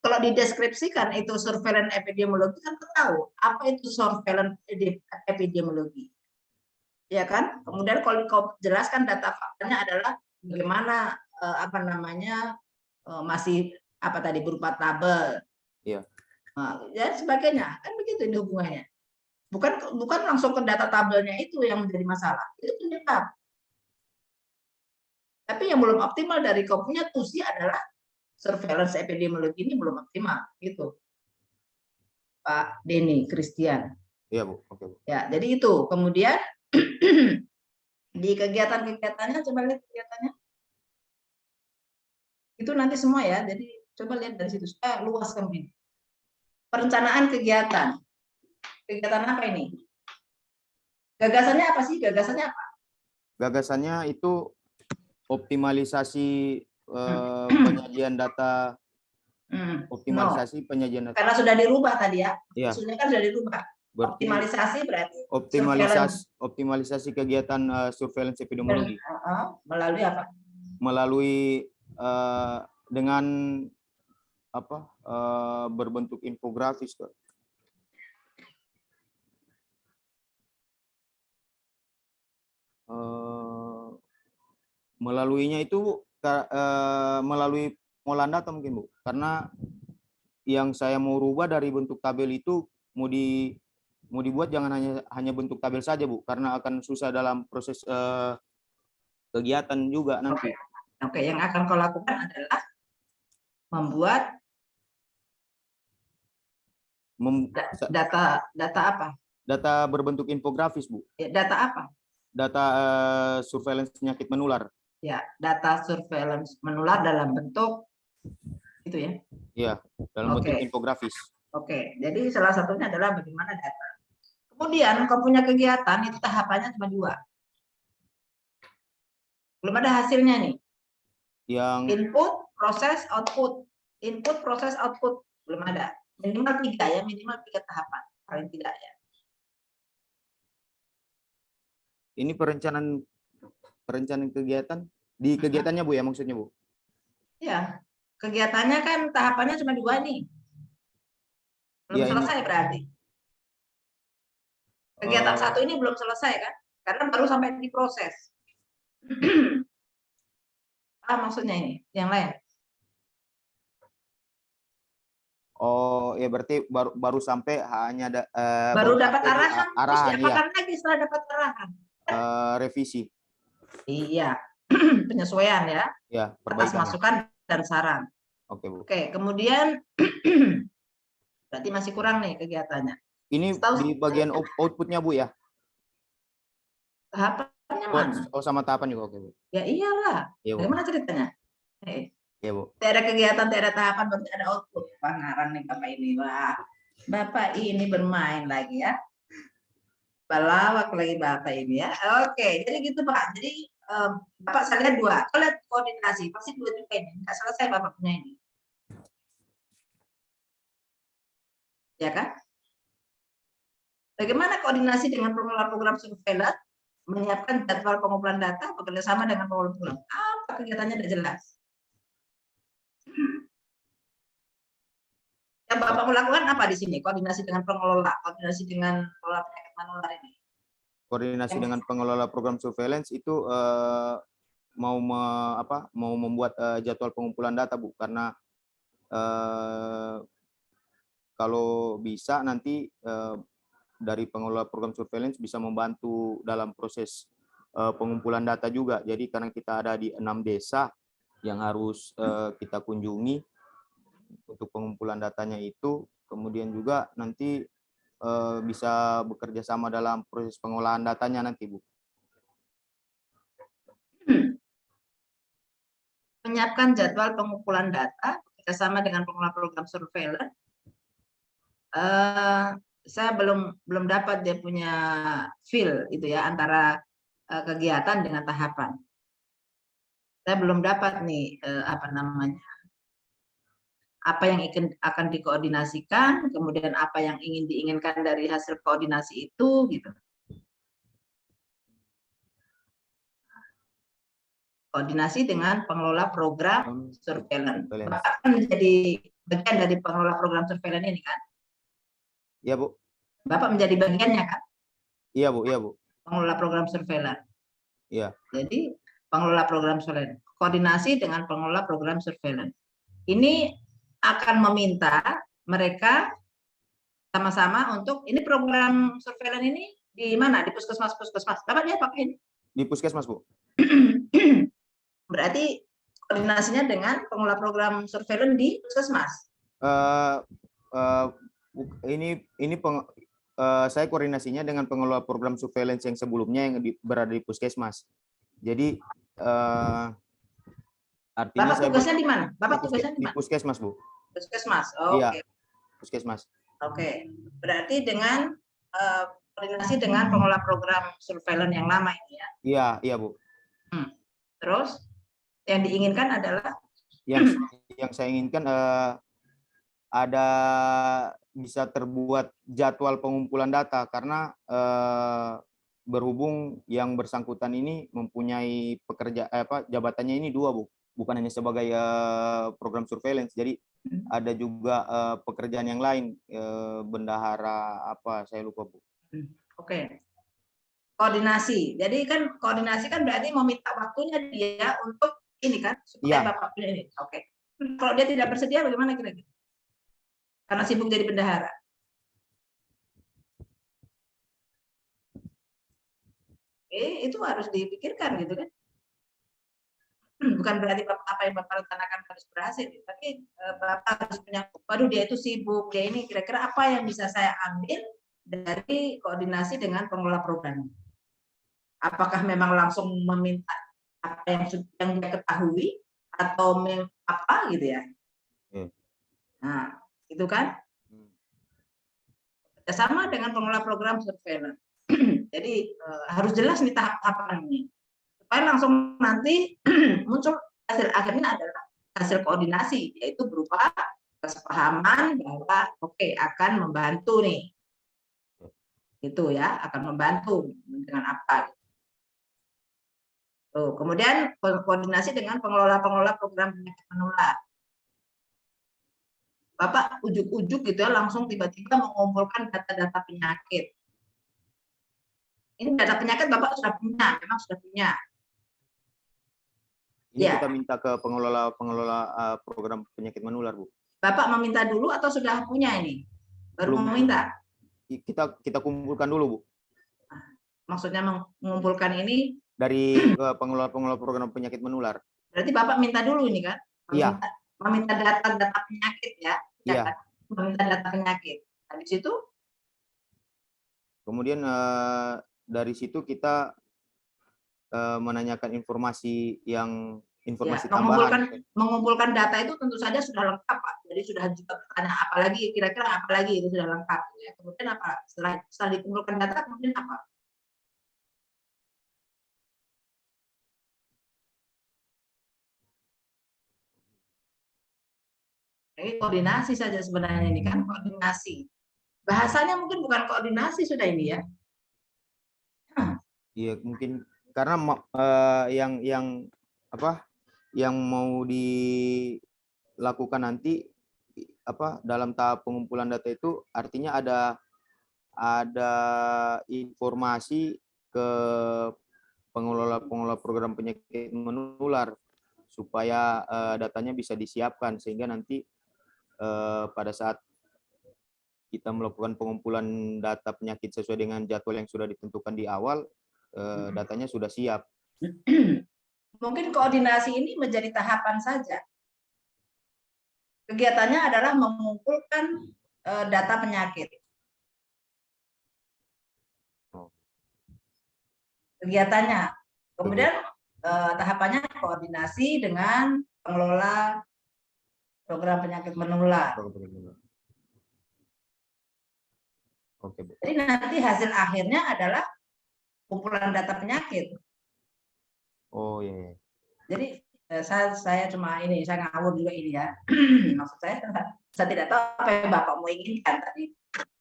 Kalau dideskripsikan itu surveillance epidemiologi, kan tahu apa itu surveillance epidemiologi. Ya kan? Kemudian kalau kau jelaskan data faktanya adalah bagaimana masih apa tadi berupa tabel. Iya. Ya sebagainya. Kan begitu ini hubungannya. Bukan langsung ke data tabelnya itu yang menjadi masalah. Itu penyebab. Tapi yang belum optimal dari kau punya tusi adalah surveillance epidemiologi ini belum optimal, gitu. Pak Denny Christian. Iya, Bu. Oke, Bu. Ya, jadi itu. Kemudian di kegiatan-kegiatannya, coba lihat kegiatannya. Itu nanti semua ya. Jadi coba lihat dari situ. Supaya luas ini. Perencanaan kegiatan. Kegiatan apa ini? Gagasannya apa sih? Gagasannya apa? Gagasannya itu optimalisasi penyajian data. Optimalisasi penyajian data. Karena sudah dirubah tadi ya. Iya. Sudah kan sudah dirubah. Optimalisasi berarti optimalisasi kegiatan surveillance epidemiologi. Melalui apa? Melalui dengan apa? Berbentuk infografis, Kak. Melaluinya itu melalui pengolahan data mungkin, Bu. Karena yang saya mau rubah dari bentuk tabel itu mau dibuat jangan hanya bentuk tabel saja, Bu, karena akan susah dalam proses kegiatan juga nanti. Oke, yang akan kau lakukan adalah membuat data apa? Data berbentuk infografis, Bu. Ya, data apa? Data surveillance penyakit menular. Ya, data surveillance menular dalam bentuk itu ya. Iya, dalam bentuk infografis. Oke, jadi salah satunya adalah bagaimana data. Kemudian kau punya kegiatan itu tahapannya cuma 2. Belum ada hasilnya nih. Yang input, proses, output. Input, proses, output. Belum ada. Minimal 3 ya, minimal 3 tahapan. Paling tidak ya. Ini perencanaan kegiatan di kegiatannya, Bu, ya maksudnya, Bu? Ya, kegiatannya kan tahapannya cuma 2 nih. Belum selesai ini. Berarti. Kegiatan 1 ini belum selesai kan? Karena baru sampai di proses. Maksudnya ini, yang lain. Oh, ya berarti baru sampai hanya baru dapat arahan. Arahan, terus diapakan lagi setelah dapat arahan? Revisi. Iya, penyesuaian ya. Ya, atas masukan dan saran. Oke, Bu. Oke, kemudian berarti masih kurang nih kegiatannya. Ini di bagian outputnya, Bu, ya? Tahapannya mana? Oh, sama tahapan juga, oke, Bu. Ya iyalah. Ya, Bu. Bagaimana ceritanya? Ya, Bu. Tidak ada kegiatan, tidak ada tahapan, berarti ada output. Wah, ngarang nih Bapak ini. Wah, Bapak ini bermain lagi ya. Balawak lagi Bapak ini ya. Oke, jadi gitu Pak. Jadi Bapak saya lihat 2. Kalau lihat koordinasi, pasti 2 juga ini. Nggak selesai Bapak punya ini. Ya kan? Bagaimana koordinasi dengan pengelola program surveillance, menyiapkan jadwal pengumpulan data, bekerjasama dengan pengelola program. Apa kegiatannya tidak jelas. Yang Bapak melakukan apa di sini? Koordinasi dengan pengelola, koordinasi dengan pengelola penyakit menular ini. Koordinasi dengan pengelola program surveillance itu mau membuat jadwal pengumpulan data, Bu, karena kalau bisa nanti dari pengelola program surveillance bisa membantu dalam proses pengumpulan data juga. Jadi karena kita ada di 6 desa yang harus kita kunjungi, untuk pengumpulan datanya itu, kemudian juga nanti bisa bekerja sama dalam proses pengolahan datanya nanti, Bu. Menyiapkan jadwal pengumpulan data bekerjasama dengan pengelola program surveillance. Saya belum dapat dia punya feel itu ya antara kegiatan dengan tahapan. Saya belum dapat nih apa yang akan dikoordinasikan, kemudian apa yang ingin diinginkan dari hasil koordinasi itu, gitu. Koordinasi dengan pengelola program surveillance. Bapak akan menjadi bagian dari pengelola program surveillance ini kan? Iya, Bu. Bapak menjadi bagiannya kan? Iya, Bu. Iya, Bu. Pengelola program surveillance. Iya. Jadi pengelola program surveillance, koordinasi dengan pengelola program surveillance. Ini akan meminta mereka sama-sama untuk ini program surveillance ini di mana? Di puskesmas. Bapak dia pakai ini? Di puskesmas, Bu. Berarti koordinasinya dengan pengelola program surveillance di puskesmas. Saya koordinasinya dengan pengelola program surveillance yang sebelumnya yang berada di puskesmas. Jadi artinya Bapak tugasnya di mana? Bapak tugasnya di di mana? puskesmas, Bu. Puskesmas. Oh, iya, oke. Puskesmas. Oke. Berarti dengan koordinasi dengan pengelola program surveillance yang lama ini ya. Iya, iya, Bu. Terus yang diinginkan adalah yang saya inginkan ada bisa terbuat jadwal pengumpulan data karena berhubung yang bersangkutan ini mempunyai jabatannya ini dua, Bu, bukan hanya sebagai program surveillance, jadi ada juga pekerjaan yang lain, bendahara apa saya lupa, Bu. Oke. Koordinasi, jadi kan koordinasi kan berarti meminta waktunya dia untuk ini kan supaya Bapak punya ini. Oke. Kalau dia tidak bersedia bagaimana kira-kira? Karena sibuk jadi bendahara. Itu harus dipikirkan gitu kan. Bukan berarti apa yang Bapak rencanakan harus berhasil, tapi Bapak harus punya, waduh dia itu sibuk, dia ini kira-kira apa yang bisa saya ambil dari koordinasi dengan pengelola program. Apakah memang langsung meminta apa yang dia ketahui atau apa gitu ya. Nah, itu kan sama dengan pengelola program surveillance. Jadi harus jelas nih tahap-tahapannya supaya langsung nanti muncul hasil akhirnya adalah hasil koordinasi, yaitu berupa kesepahaman bahwa oke, akan membantu nih, itu ya, akan membantu dengan apa. Tuh, kemudian koordinasi dengan pengelola program penyakit menular. Bapak ujuk-ujuk gitu ya, langsung tiba-tiba mengumpulkan data-data penyakit. Ini data penyakit Bapak sudah punya, memang sudah punya. Ini kita minta ke pengelola program penyakit menular, Bu. Bapak meminta dulu atau sudah punya ini? Baru meminta? Kita kumpulkan dulu, Bu. Maksudnya mengumpulkan ini dari pengelola program penyakit menular. Berarti Bapak minta dulu ini kan? Iya. Meminta data-data penyakit ya? Iya. Meminta data penyakit. Habis itu? Kemudian dari situ kita menanyakan informasi tambahan. Mengumpulkan data itu tentu saja sudah lengkap, Pak. Jadi sudah juga pertanyaan apalagi kira-kira apalagi itu sudah lengkap. Ya. Kemudian apa? Setelah dikumpulkan data kemudian apa? Ini koordinasi saja sebenarnya ini kan koordinasi. Bahasanya mungkin bukan koordinasi sudah ini ya. Iya mungkin karena yang mau dilakukan nanti dalam tahap pengumpulan data itu artinya ada informasi ke pengelola program penyakit menular supaya datanya bisa disiapkan sehingga nanti pada saat kita melakukan pengumpulan data penyakit sesuai dengan jadwal yang sudah ditentukan di awal, datanya sudah siap. Mungkin koordinasi ini menjadi tahapan saja. kegiatannya adalah mengumpulkan data penyakit. Kegiatannya. Kemudian tahapannya koordinasi dengan pengelola program penyakit menular. Oke, Bu. Jadi nanti hasil akhirnya adalah kumpulan data penyakit. Oh iya. Jadi saya cuma ini, saya ngawur juga ini ya. Maksud saya tidak tahu apa yang Bapak mau inginkan tadi.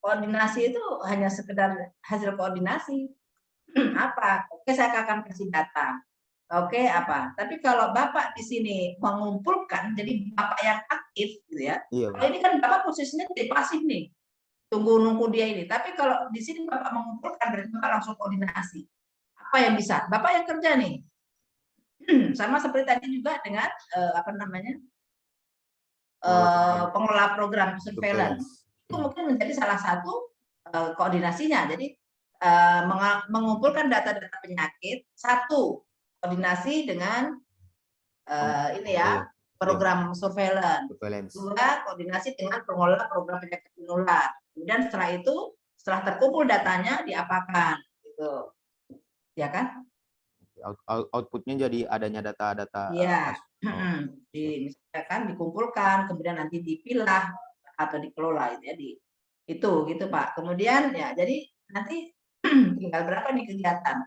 Koordinasi itu hanya sekedar hasil koordinasi. Apa? Oke, saya akan kasih data. Oke, apa? Tapi kalau Bapak di sini mengumpulkan, jadi Bapak yang aktif, gitu ya. Iya, Kalau ini kan Bapak posisinya jadi pasif nih, tunggu nunggu dia ini. Tapi kalau di sini Bapak mengumpulkan, berarti Bapak langsung koordinasi. Apa yang bisa? Bapak yang kerja nih. Sama seperti tadi juga dengan apa namanya pengelola program surveillance. Itu mungkin menjadi salah satu koordinasinya. Jadi mengumpulkan data-data penyakit, satu koordinasi dengan ini ya program surveillance. Dua, koordinasi dengan pengelola program penyakit menular. Kemudian setelah itu, setelah terkumpul datanya diapakan, gitu, ya kan? Outputnya jadi adanya data-data. Iya, misalkan dikumpulkan, kemudian nanti dipilah atau dikelola, itu ya itu gitu Pak. Kemudian ya, jadi nanti tinggal berapa nih kegiatan.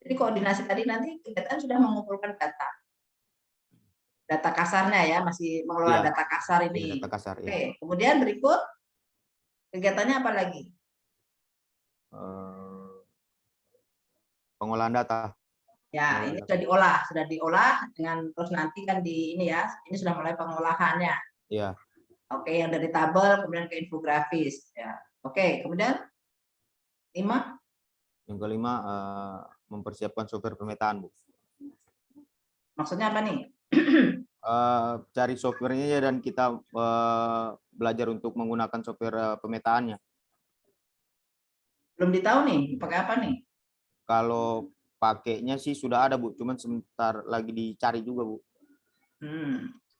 Jadi koordinasi tadi nanti kegiatan sudah mengumpulkan data kasarnya ya, masih mengelola data kasar ini. Data kasar, Oke, kemudian berikut kegiatannya apa lagi? Pengolahan data. Ya, ini sudah diolah dengan terus nanti kan di ini ya, ini sudah mulai pengolahannya. Iya. Oke, yang dari tabel kemudian ke infografis ya. Oke, kemudian 5. Yang kelima mempersiapkan software pemetaan, Bu. Maksudnya apa nih? Cari softwarenya dan kita belajar untuk menggunakan software pemetaannya. Belum ditahu nih, pakai apa nih? Kalau pakainya sih sudah ada, Bu, cuman sebentar lagi dicari juga, Bu.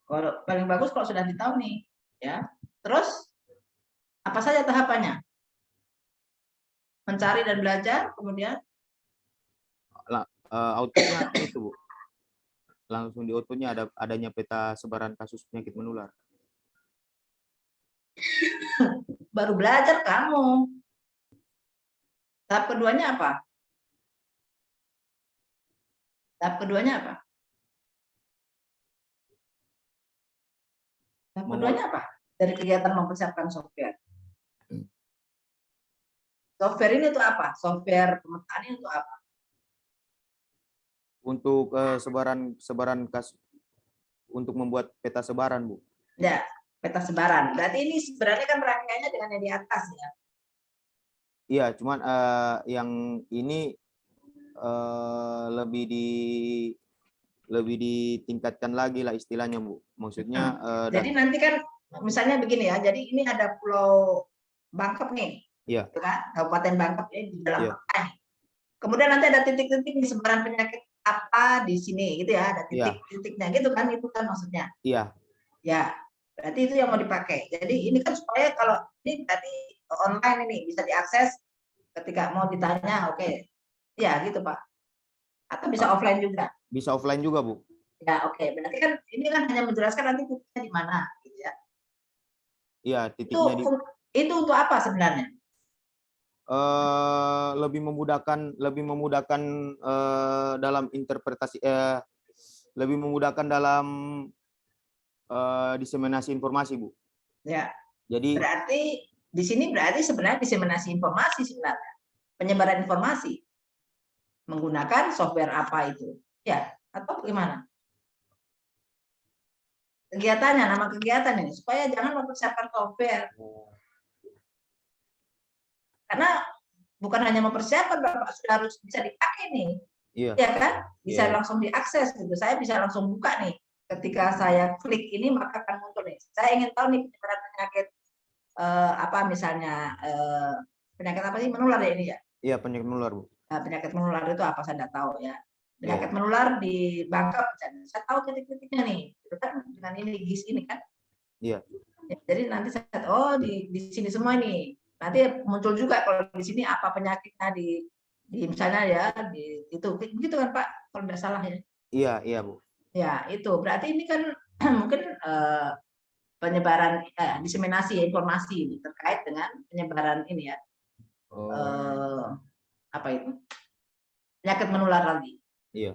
Kalau paling bagus kalau sudah ditahu nih, ya. Terus apa saja tahapannya? Mencari dan belajar, kemudian outputnya itu, Bu. Langsung di outputnya adanya peta sebaran kasus penyakit menular. Baru belajar kamu. Tahap keduanya apa? Tahap keduanya apa? Tahap keduanya apa? Dari kegiatan mempersiapkan software. Software ini untuk apa? Software pemetaan ini untuk apa? Untuk sebaran kasus, untuk membuat peta sebaran, Bu. Ya, peta sebaran. Berarti ini sebenarnya kan rangkaiannya dengan yang di atas ya. Iya, cuman yang ini lebih ditingkatkan lagi lah istilahnya, Bu. Maksudnya jadi nanti kan misalnya begini ya. Jadi ini ada Pulau Bangkep nih. Iya. Kan? Kabupaten Bangkep ini di dalam kota. Kemudian nanti ada titik-titik di sebaran penyakit apa di sini gitu ya, ada titik-titiknya gitu kan, itu kan maksudnya. Iya. Ya, berarti itu yang mau dipakai. Jadi ini kan supaya kalau ini berarti online ini bisa diakses ketika mau ditanya, oke. Ya, gitu Pak. Atau bisa offline juga? Bisa offline juga, Bu. Ya, oke. Berarti kan ini kan hanya menjelaskan nanti titiknya di mana, gitu ya. Iya, titiknya itu untuk apa sebenarnya? Lebih memudahkan dalam interpretasi, lebih memudahkan dalam diseminasi informasi, Bu. Ya. Jadi berarti di sini berarti sebenarnya diseminasi informasi sebenarnya, penyebaran informasi menggunakan software apa itu, ya atau bagaimana? Kegiatannya, nama kegiatan ini supaya jangan mempersiapkan software. Karena bukan hanya mempersiapkan, Bapak sudah harus bisa dipakai nih. Iya. Ya kan? Bisa langsung diakses gitu. Saya bisa langsung buka nih. Ketika saya klik ini maka akan muncul nih. Saya ingin tahu nih penyebaran penyakit apa misalnya penyakit apa sih menular ya ini ya? Iya, penyakit menular, Bu. Nah, penyakit menular itu apa saya tidak tahu ya. Penyakit menular di Bangkep, saya tahu titik-titiknya nih. Itu kan dengan ini GIS ini kan. Iya. Ya, jadi nanti saya oh di sini semua nih. Nanti muncul juga kalau di sini apa penyakitnya di misalnya ya itu gitu kan Pak kalau tidak salah ya. Iya, iya Bu. Ya, itu berarti ini kan mungkin penyebaran diseminasi informasi ini terkait dengan penyebaran ini ya. Apa itu? Penyakit menular lagi. Iya.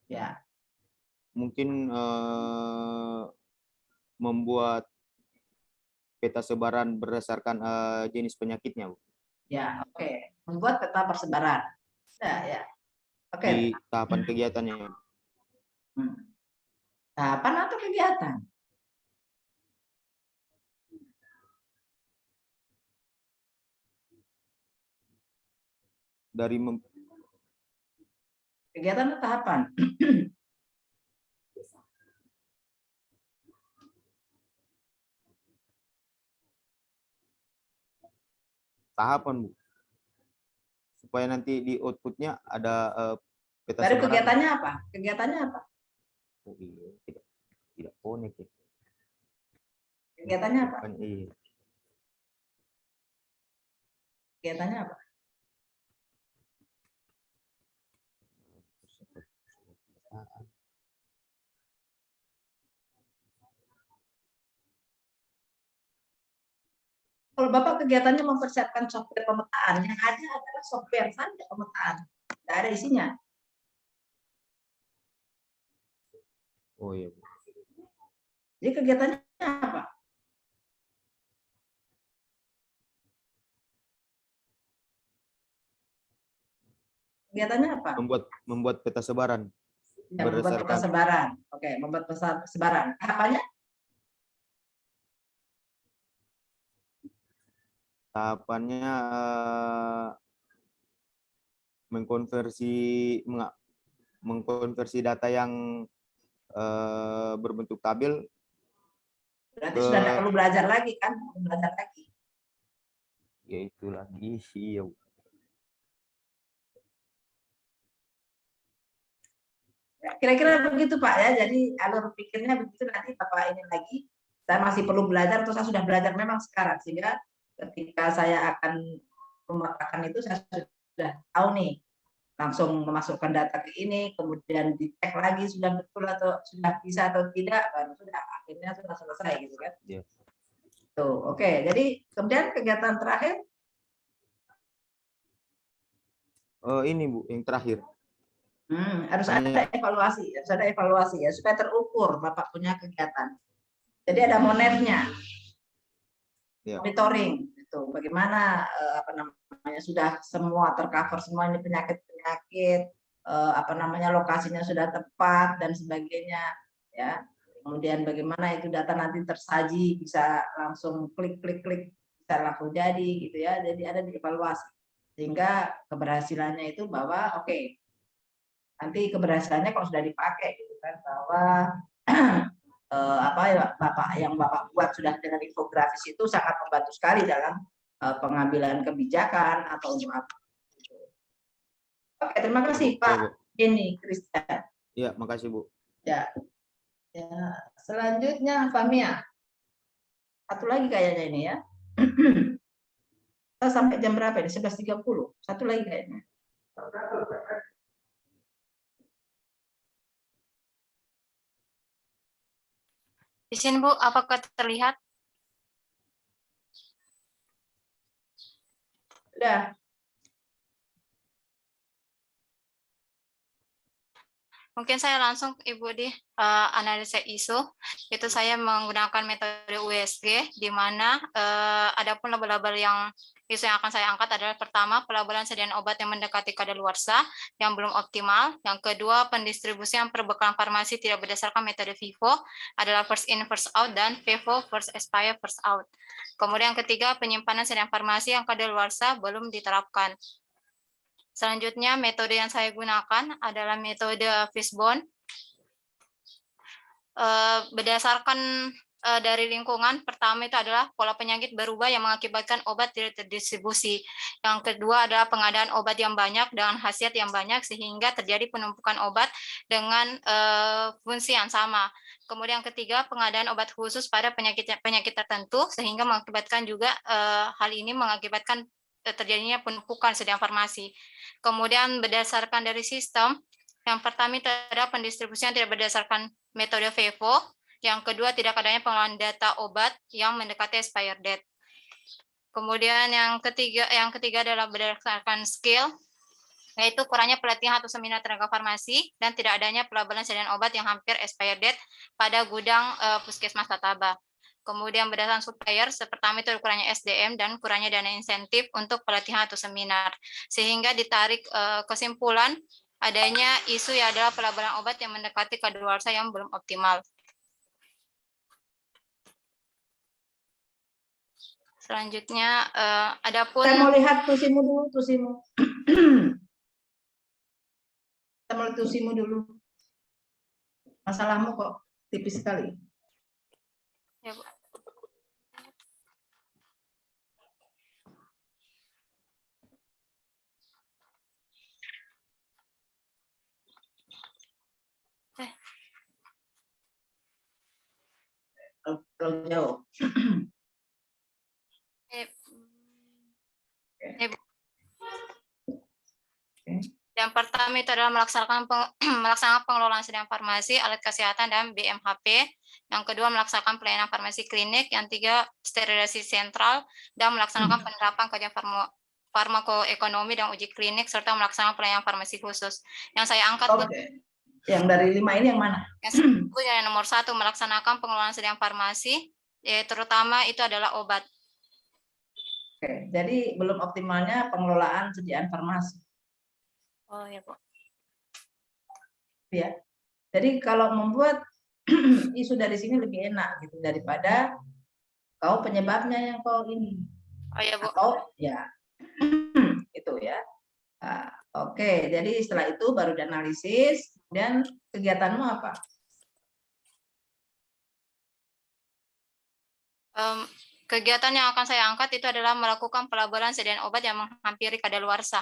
Ya. Mungkin membuat peta sebaran berdasarkan jenis penyakitnya, Bu. Ya, oke. Membuat peta persebaran. Ya. Oke. Di tahapan kegiatannya. Tahapan atau kegiatan? Dari kegiatan atau tahapan? tahapan, Bu. Supaya nanti di outputnya ada peta Dari sebaran. kegiatannya apa? Kegiatannya apa? Oh, iya. Tidak connect ya. Kegiatannya apa? Iya. Kegiatannya apa? Kalau Bapak kegiatannya mempersiapkan software pemetaan, yang ada adalah software saja pemetaan. Tidak ada isinya. Oh iya, Bu. Jadi kegiatannya apa? Kegiatannya apa? Membuat peta sebaran. Ya, membuat peta sebaran. Oke, membuat peta sebaran. Tahapannya? Tahapannya mengkonversi data yang berbentuk tabel. Berarti sudah tidak perlu belajar lagi kan? Belajar lagi. Ya itu lagi. Iya. Kira-kira begitu Pak ya. Jadi alur pikirnya begitu, nanti Bapak ini lagi. Saya masih perlu belajar atau saya sudah belajar memang sekarang, sehingga ketika saya akan memetakan itu saya sudah tahu nih, langsung memasukkan data ke ini, kemudian dicek lagi sudah betul atau sudah bisa atau tidak, baru sudah akhirnya sudah selesai gitu kan. Yeah. Tuh, oke. Jadi kemudian kegiatan terakhir ini Bu, yang terakhir. Harus ada evaluasi ya supaya terukur Bapak punya kegiatan. Jadi ada monetnya, monitoring itu bagaimana apa namanya sudah semua tercover semua ini penyakit apa namanya lokasinya sudah tepat dan sebagainya ya. Kemudian bagaimana itu data nanti tersaji bisa langsung klik bisa langsung jadi gitu ya. Jadi ada dievaluasi sehingga keberhasilannya itu bahwa oke, nanti keberhasilannya kalau sudah dipakai gitu kan bahwa apa ya Bapak buat sudah dengan infografis itu sangat membantu sekali dalam pengambilan kebijakan atau untuk apa. Oke, terima kasih Pak Jenny Christian. Ya, makasih Bu. Ya. Selanjutnya Famia. Satu lagi kayaknya ini ya. Kita sampai jam berapa ini? 11.30. Satu lagi kayaknya. Izin Bu, apakah terlihat? Sudah. Mungkin saya langsung Ibu di analisa isu. Itu saya menggunakan metode USG, di mana ada pun label-label yang isu yang akan saya angkat adalah pertama, pelabelan sediaan obat yang mendekati kadaluarsa yang belum optimal. Yang kedua, pendistribusian perbekalan farmasi tidak berdasarkan metode FIFO adalah first in first out dan FIFO first expire first out. Kemudian yang ketiga, penyimpanan sediaan farmasi yang kadaluarsa belum diterapkan. Selanjutnya, metode yang saya gunakan adalah metode Fishbone. Berdasarkan dari lingkungan. Pertama itu adalah pola penyakit berubah yang mengakibatkan obat tidak terdistribusi. Yang kedua adalah pengadaan obat yang banyak dengan khasiat yang banyak sehingga terjadi penumpukan obat dengan fungsi yang sama. Kemudian yang ketiga, pengadaan obat khusus pada penyakit tertentu sehingga mengakibatkan juga hal ini mengakibatkan terjadinya penumpukan sediaan farmasi. Kemudian berdasarkan dari sistem, yang pertama itu adalah pendistribusian tidak berdasarkan metode FIFO. Yang kedua, tidak adanya pengelolaan data obat yang mendekati expired date. Kemudian yang ketiga adalah berdasarkan skill, yaitu kurangnya pelatihan atau seminar tenaga farmasi dan tidak adanya pelabelan sediaan obat yang hampir expired date pada gudang puskesmas Tataba. Kemudian berdasarkan supplier, pertama itu kurangnya SDM dan kurangnya dana insentif untuk pelatihan atau seminar. Sehingga ditarik kesimpulan adanya isu yang adalah pelabelan obat yang mendekati kadaluarsa yang belum optimal. Selanjutnya, adapun Saya mau lihat tusimu dulu, tusimu. Kita mau lihat tusimu dulu. Masalahmu kok tipis sekali. ya, Bu. Kalau jauh. Yang pertama itu adalah melaksanakan pengelolaan sediaan farmasi, alat kesehatan, dan BMHP. Yang kedua, melaksanakan pelayanan farmasi klinik. Yang tiga, sterilisasi sentral, dan melaksanakan penerapan kajian farmakoekonomi dan uji klinik, serta melaksanakan pelayanan farmasi khusus. Yang saya angkat, Yang dari 5 ini yang mana? Yang nomor 1, melaksanakan pengelolaan sediaan farmasi, terutama itu adalah obat. Oke, jadi belum optimalnya pengelolaan sediaan farmasi. Oh ya, Bu. Ya. Jadi kalau membuat isu dari sini lebih enak gitu daripada kau penyebabnya yang kau ini. Oh ya, Bu. Atau ya itu ya. Nah, oke, jadi setelah itu baru dianalisis dan kegiatanmu apa? Kegiatan yang akan saya angkat itu adalah melakukan pelabelan sediaan obat yang menghampiri kadaluarsa.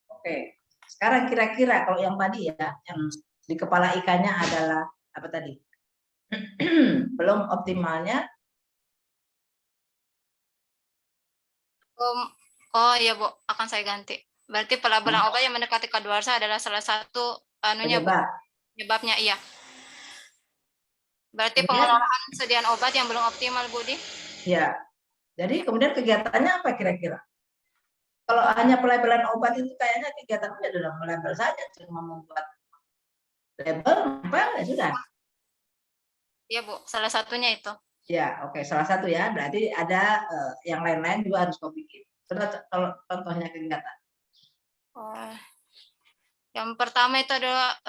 Oke, sekarang kira-kira kalau yang tadi ya, yang di kepala ikannya adalah apa tadi? Belum optimalnya. Oh iya, Bu, akan saya ganti. Berarti pelabelan obat yang mendekati kadaluarsa adalah salah satu penyebabnya, iya. Berarti pengelolaan sediaan obat yang belum optimal, Bu Di. Ya. Jadi kemudian kegiatannya apa kira-kira? Kalau hanya pelabelan obat itu kayaknya kegiatannya adalah melabel saja, cuma membuat label, apa ya sudah. Iya, Bu, salah satunya itu. Ya, oke, salah satu ya. Berarti ada yang lain-lain juga harus kau bikin. Kalau contohnya kegiatan. Yang pertama itu adalah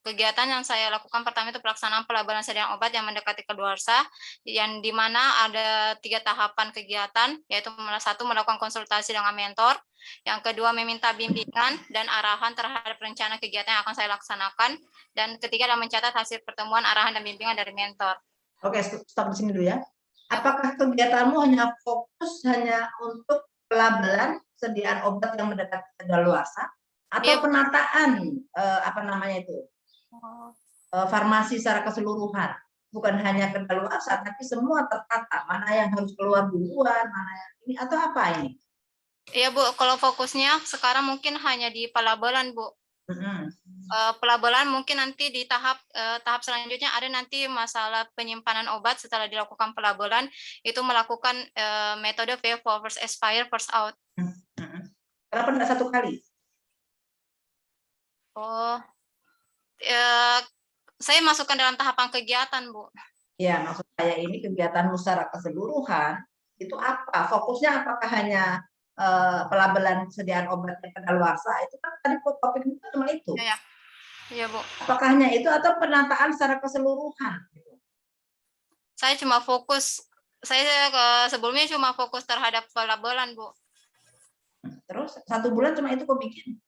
kegiatan yang saya lakukan pertama itu pelaksanaan pelabelan sediaan obat yang mendekati kadaluarsa, yang di mana ada 3 tahapan kegiatan, yaitu 1, melakukan konsultasi dengan mentor, yang kedua meminta bimbingan dan arahan terhadap rencana kegiatan yang akan saya laksanakan, dan ketiga adalah mencatat hasil pertemuan, arahan, dan bimbingan dari mentor. Oke, stop di sini dulu ya. Apakah kegiatanmu hanya fokus hanya untuk pelabelan sediaan obat yang mendekati kadaluarsa? Atau penataan apa namanya itu farmasi secara keseluruhan, bukan hanya kadaluarsa tapi semua tertata, mana yang harus keluar duluan, mana yang ini, atau apa ini? Iya, Bu, kalau fokusnya sekarang mungkin hanya di pelabelan, Bu. Pelabelan mungkin nanti di tahap selanjutnya ada nanti masalah penyimpanan obat setelah dilakukan pelabelan, itu melakukan metode FIFO, first expire first out. Kenapa tidak 1 kali? Saya masukkan dalam tahapan kegiatan, Bu. Ya, maksud saya ini kegiatanmu secara keseluruhan itu apa? Fokusnya apakah hanya pelabelan sediaan obat yang kadaluarsa? Itu kan tadi topik itu cuma itu. Iya, Bu. Apakah hanya itu atau penataan secara keseluruhan? Saya cuma fokus. Saya sebelumnya cuma fokus terhadap pelabelan, Bu. Terus 1 bulan cuma itu kok bikin?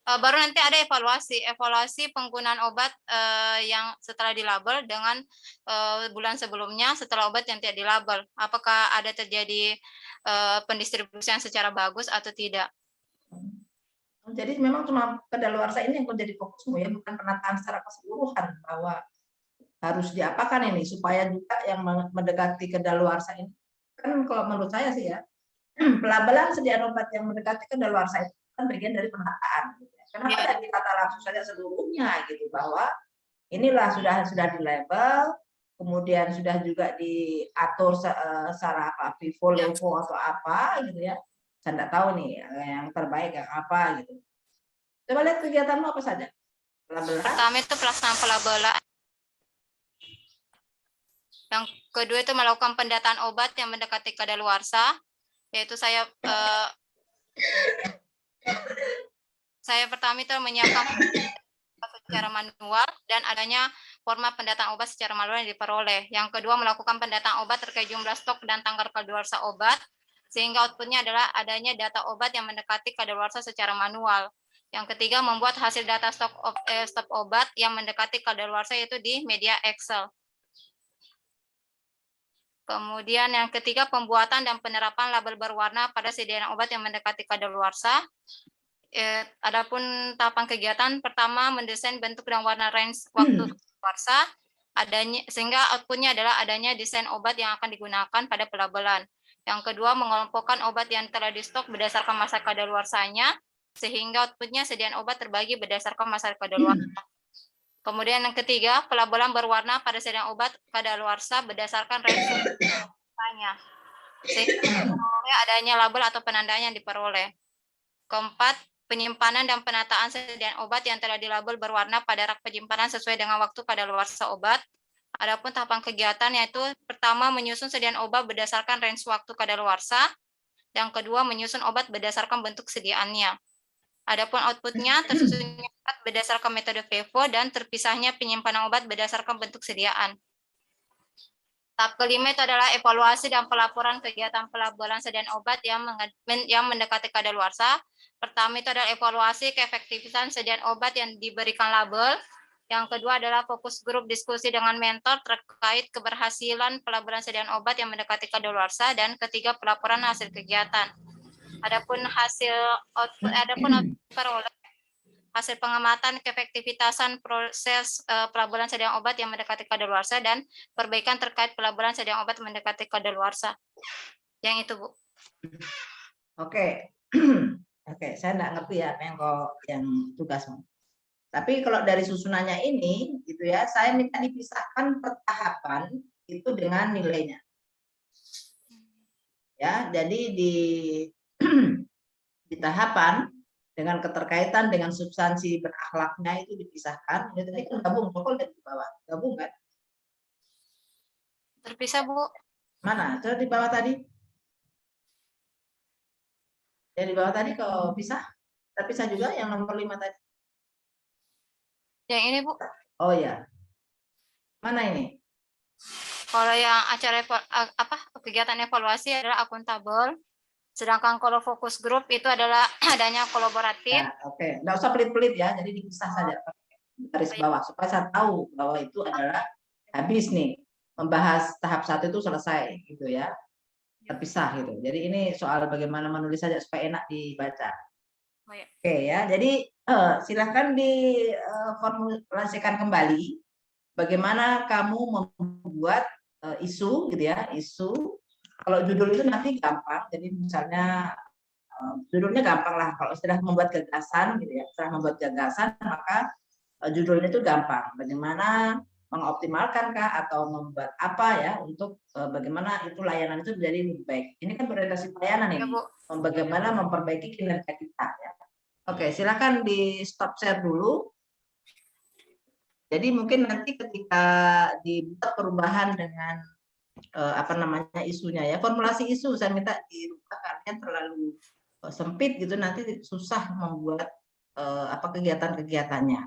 Baru nanti ada evaluasi penggunaan obat yang setelah dilabel dengan bulan sebelumnya setelah obat yang tidak dilabel. Apakah ada terjadi pendistribusian secara bagus atau tidak? Jadi memang cuma kedaluarsa ini yang menjadi fokusmu ya, bukan penataan secara keseluruhan bahwa harus diapakan ini supaya juga yang mendekati kedaluarsa ini. Kan kalau menurut saya sih ya, pelabelan sediaan obat yang mendekati kedaluarsa itu kan bagian dari penataan. Kenapa tidak ditata langsung saja seluruhnya gitu, bahwa inilah sudah di label, kemudian sudah juga diatur secara apa, Vivo, Levo atau apa gitu ya. Saya tidak tahu nih yang terbaik yang apa gitu. Coba lihat kegiatanmu apa saja. Pelabelan. Pertama itu pelaksanaan pelabelan. Yang kedua itu melakukan pendataan obat yang mendekati kadaluarsa, yaitu saya pertama itu menyiapkan secara manual dan adanya format pendataan obat secara manual yang diperoleh. Yang kedua melakukan pendataan obat terkait jumlah stok dan tanggal kadaluarsa obat, sehingga outputnya adalah adanya data obat yang mendekati kadaluarsa secara manual. Yang ketiga membuat hasil data stok obat yang mendekati kadaluarsa yaitu di media Excel. Kemudian yang ketiga pembuatan dan penerapan label berwarna pada sediaan obat yang mendekati kadaluarsa. Adapun tahapan kegiatan pertama mendesain bentuk dan warna range waktu kadaluarsa sehingga outputnya adalah adanya desain obat yang akan digunakan pada pelabelan. Yang kedua mengelompokkan obat yang telah di stok berdasarkan masa kadaluarsanya sehingga outputnya sediaan obat terbagi berdasarkan masa kadaluarsa. Kemudian yang ketiga pelabelan berwarna pada sediaan obat kadaluarsa berdasarkan range waktunya sehingga adanya label atau penandaan yang diperoleh. Keempat, penyimpanan dan penataan sediaan obat yang telah dilabel berwarna pada rak penyimpanan sesuai dengan waktu kadaluarsa obat. Adapun tahapan kegiatan yaitu pertama menyusun sediaan obat berdasarkan range waktu kadaluarsa, yang kedua menyusun obat berdasarkan bentuk sediaannya. Adapun outputnya tersusunnya obat berdasarkan metode Vivo dan terpisahnya penyimpanan obat berdasarkan bentuk sediaan. Tahap kelima itu adalah evaluasi dan pelaporan kegiatan pelabelan sediaan obat yang mendekati kadaluarsa. Pertama itu adalah evaluasi keefektifan sediaan obat yang diberikan label. Yang kedua adalah fokus grup diskusi dengan mentor terkait keberhasilan pelabelan sediaan obat yang mendekati kadaluarsa. Dan ketiga pelaporan hasil kegiatan. Adapun hasil peroleh hasil pengamatan keefektivitasan proses pelabelan sediaan obat yang mendekati kadaluarsa dan perbaikan terkait pelabelan sediaan obat mendekati kadaluarsa. Yang itu, Bu. Oke. Oke, saya enggak ngerti ya apa yang tugasmu. Tapi kalau dari susunannya ini gitu ya, saya minta dipisahkan per tahapan itu dengan nilainya. Ya, jadi di tahapan dengan keterkaitan dengan substansi berakhlaknya itu dipisahkan. Itu tadi kan gabung, pokoknya dari bawah. Gabung kan? Terpisah, Bu. Mana? Coba di bawah tadi. Yang di bawah tadi kalau pisah, terpisah juga yang nomor 5 tadi. Yang ini, Bu. Oh ya. Mana ini? Kalau yang acara kegiatan evaluasi adalah akuntabel. Sedangkan kalau fokus grup itu adalah adanya kolaboratif. Ya, oke. Nggak usah pelit-pelit ya, jadi dipisah saja garis bawah supaya saya tahu bahwa itu adalah habis nih membahas tahap 1 itu selesai gitu ya, terpisah gitu. Jadi ini soal bagaimana menulis saja supaya enak dibaca. Oh, ya. Oke ya, jadi silahkan diformulasikan kembali bagaimana kamu membuat isu gitu ya, isu. Kalau judul itu nanti gampang, jadi misalnya judulnya gampang lah. Kalau sudah membuat gagasan, gitu ya, setelah membuat gagasan maka judulnya itu gampang. Bagaimana mengoptimalkankah atau membuat apa ya untuk bagaimana itu layanan itu menjadi lebih baik. Ini kan orientasi pelayanan ini, bagaimana memperbaiki kinerja kita. Ya. Oke, silakan di stop share dulu. Jadi mungkin nanti ketika dibuat perubahan dengan isunya ya, formulasi isu saya minta dirubah karena terlalu sempit gitu, nanti susah membuat kegiatan-kegiatannya.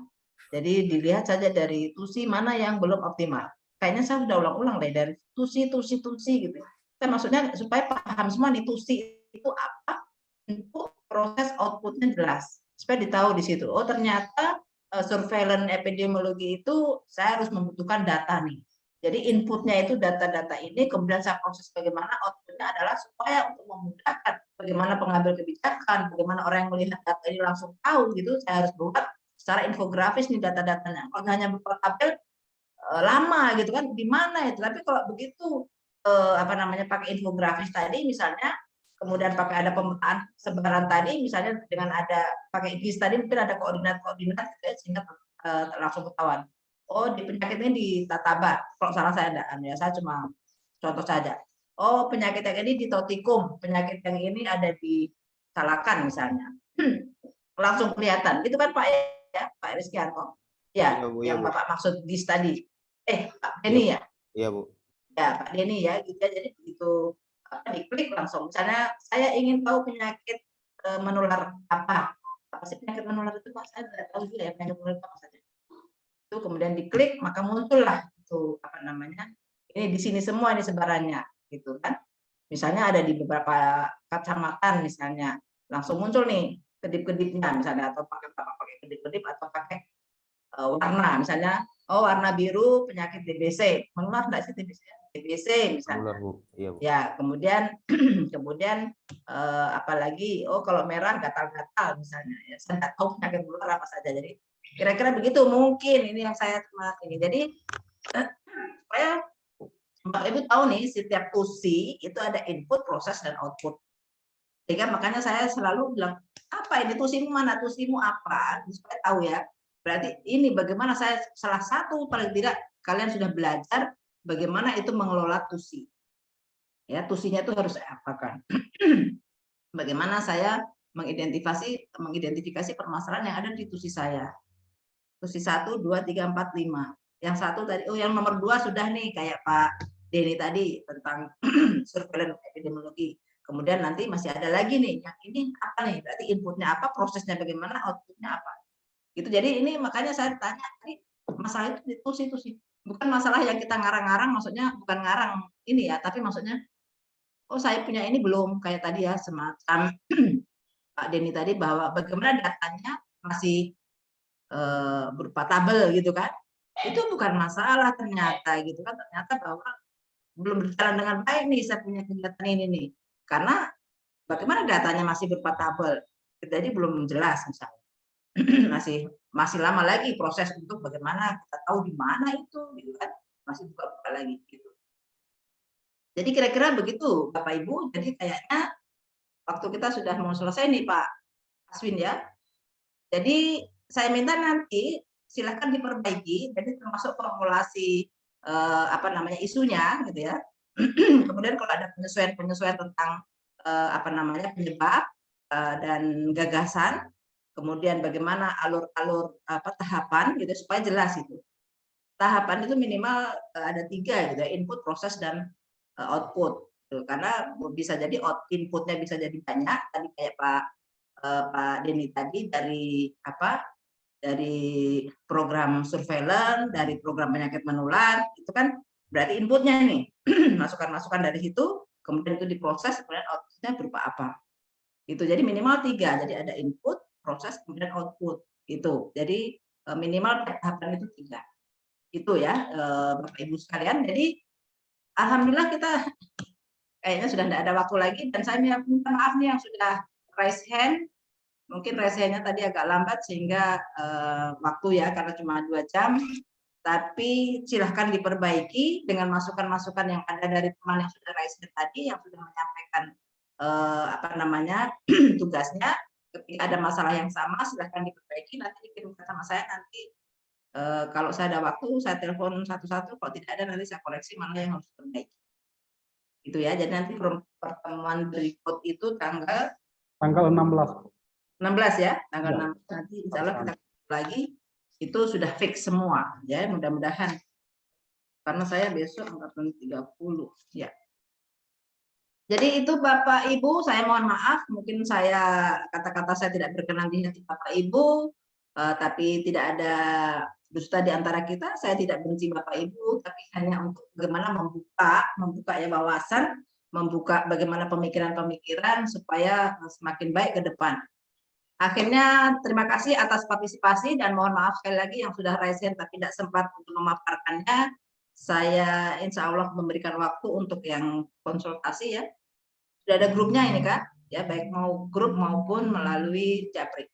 Jadi dilihat saja dari tusi mana yang belum optimal. Kayaknya saya sudah ulang-ulang deh dari tusi gitu. Saya maksudnya supaya paham semua nih tusi itu apa, untuk proses outputnya jelas. supaya ditahu di situ. Oh ternyata surveillance epidemiologi itu saya harus membutuhkan data nih. Jadi inputnya itu data-data ini, kemudian saya proses bagaimana outputnya adalah supaya untuk memudahkan bagaimana pengambil kebijakan, bagaimana orang yang melihat data ini langsung tahu gitu, saya harus buat secara infografis nih data-datanya. Kalau hanya berupa tabel lama gitu kan, di mana itu? Tapi kalau begitu pakai infografis tadi misalnya, kemudian pakai ada pemetaan sebaran tadi, misalnya dengan ada pakai GIS tadi mungkin ada koordinat-koordinat gitu ya, sehingga langsung ketahuan. Oh di penyakit ini di Tatabar, kalau salah saya ada, ya saya cuma contoh saja. Oh penyakit yang ini di Totikum, penyakit yang ini ada di Salakan misalnya. Langsung kelihatan, gitu kan Pak ya, Pak Rizkyanto. Ya, Iya, Bu, iya, yang Bu. Bapak maksud GIS tadi. Pak Denny ya? Iya, Bu. Ya, Pak Denny ya, gitu ya. Jadi begitu diklik langsung. Misalnya saya ingin tahu penyakit menular apa sih penyakit menular itu Pak? Saya tidak tahu juga ya penyakit menular itu apa saja. Itu kemudian diklik maka muncullah itu ini di sini semua ini sebarannya gitu kan. Misalnya ada di beberapa kecamatan misalnya langsung muncul nih kedip-kedipnya misalnya, atau pakai kedip-kedip atau pakai warna misalnya. Oh warna biru penyakit DBC, menular nggak sih DBC misalnya. Menular, Bu. Iya, Bu. Ya kemudian apalagi kalau merah gatal-gatal misalnya ya, saya nggak tahu penyakit menular apa saja. Jadi kira-kira begitu mungkin ini yang saya ini. Jadi supaya Bapak Ibu tahu nih setiap TUSI itu ada input, proses dan output. Sehingga makanya saya selalu bilang apa ini TUSImu mana, TUSImu apa, supaya tahu ya. Berarti ini bagaimana saya salah satu paling tidak kalian sudah belajar bagaimana itu mengelola TUSI. Ya, TUSI-nya itu harus saya apakan. Bagaimana saya mengidentifikasi permasalahan yang ada di TUSI saya. TUSI 1, 2, 3, 4, 5. Yang satu tadi, yang nomor 2 sudah nih kayak Pak Denny tadi tentang surveillance epidemiologi. Kemudian nanti masih ada lagi nih, yang ini apa nih? Berarti inputnya apa, prosesnya bagaimana, outputnya apa. Gitu. Jadi ini makanya saya tanya tadi masalah itu di TUSI. Bukan masalah yang kita ngarang-ngarang, maksudnya bukan ngarang ini ya, tapi maksudnya saya punya ini belum, kayak tadi ya semacam Pak Denny tadi bahwa bagaimana datanya masih berupa tabel gitu kan. Itu bukan masalah ternyata gitu kan, ternyata bahwa belum berjalan dengan baik nih saya punya kegiatan ini nih. Karena bagaimana datanya masih berupa tabel. Jadi belum jelas misalnya. masih lama lagi proses untuk bagaimana kita tahu di mana itu gitu kan, masih buka-buka lagi gitu. Jadi kira-kira begitu Bapak Ibu. Jadi kayaknya waktu kita sudah mau selesai nih Pak Aswin ya. Jadi saya minta nanti silakan diperbaiki, jadi termasuk formulasi isunya gitu ya. Kemudian kalau ada penyesuaian tentang penyebab dan gagasan, kemudian bagaimana alur tahapan gitu supaya jelas itu. Tahapan itu minimal ada 3 gitu ya, input, proses dan output. Gitu. Karena bisa jadi inputnya bisa jadi banyak tadi kayak Pak Denny tadi dari program surveillance, dari program penyakit menular, itu kan berarti inputnya nih masukan-masukan dari situ, kemudian itu diproses, kemudian outputnya berupa apa. Itu jadi minimal 3, jadi ada input, proses, kemudian output. Itu jadi minimal tahapan itu 3. Itu ya Bapak Ibu sekalian. Jadi alhamdulillah kita kayaknya sudah tidak ada waktu lagi, dan saya minta maaf nih yang sudah raise hand. Mungkin raise hand-nya tadi agak lambat sehingga waktu ya karena cuma 2 jam. Tapi silahkan diperbaiki dengan masukan-masukan yang ada dari teman yang sudah raise hand tadi, yang sudah menyampaikan tugasnya. Ketika ada masalah yang sama silahkan diperbaiki, nanti dikirimkan sama saya. Nanti kalau saya ada waktu saya telepon satu-satu, kalau tidak ada nanti saya koreksi mana yang harus diperbaiki. Itu ya. Jadi nanti pertemuan berikut itu tanggal 16. 16 ya, tanggal 16 nanti insya Allah kita lagi itu sudah fix semua ya, mudah-mudahan karena saya besok angkatan 30 ya. Jadi itu Bapak Ibu, saya mohon maaf mungkin kata-kata saya tidak berkenan di hati Bapak Ibu, tapi tidak ada dusta di antara kita. Saya tidak benci Bapak Ibu, tapi hanya untuk bagaimana membuka ya wawasan, membuka bagaimana pemikiran-pemikiran supaya semakin baik ke depan. Akhirnya terima kasih atas partisipasi dan mohon maaf sekali lagi yang sudah raise hand tapi tidak sempat untuk memaparkannya. Saya insya Allah memberikan waktu untuk yang konsultasi ya. Sudah ada grupnya ini Kak, ya baik mau grup maupun melalui Japri.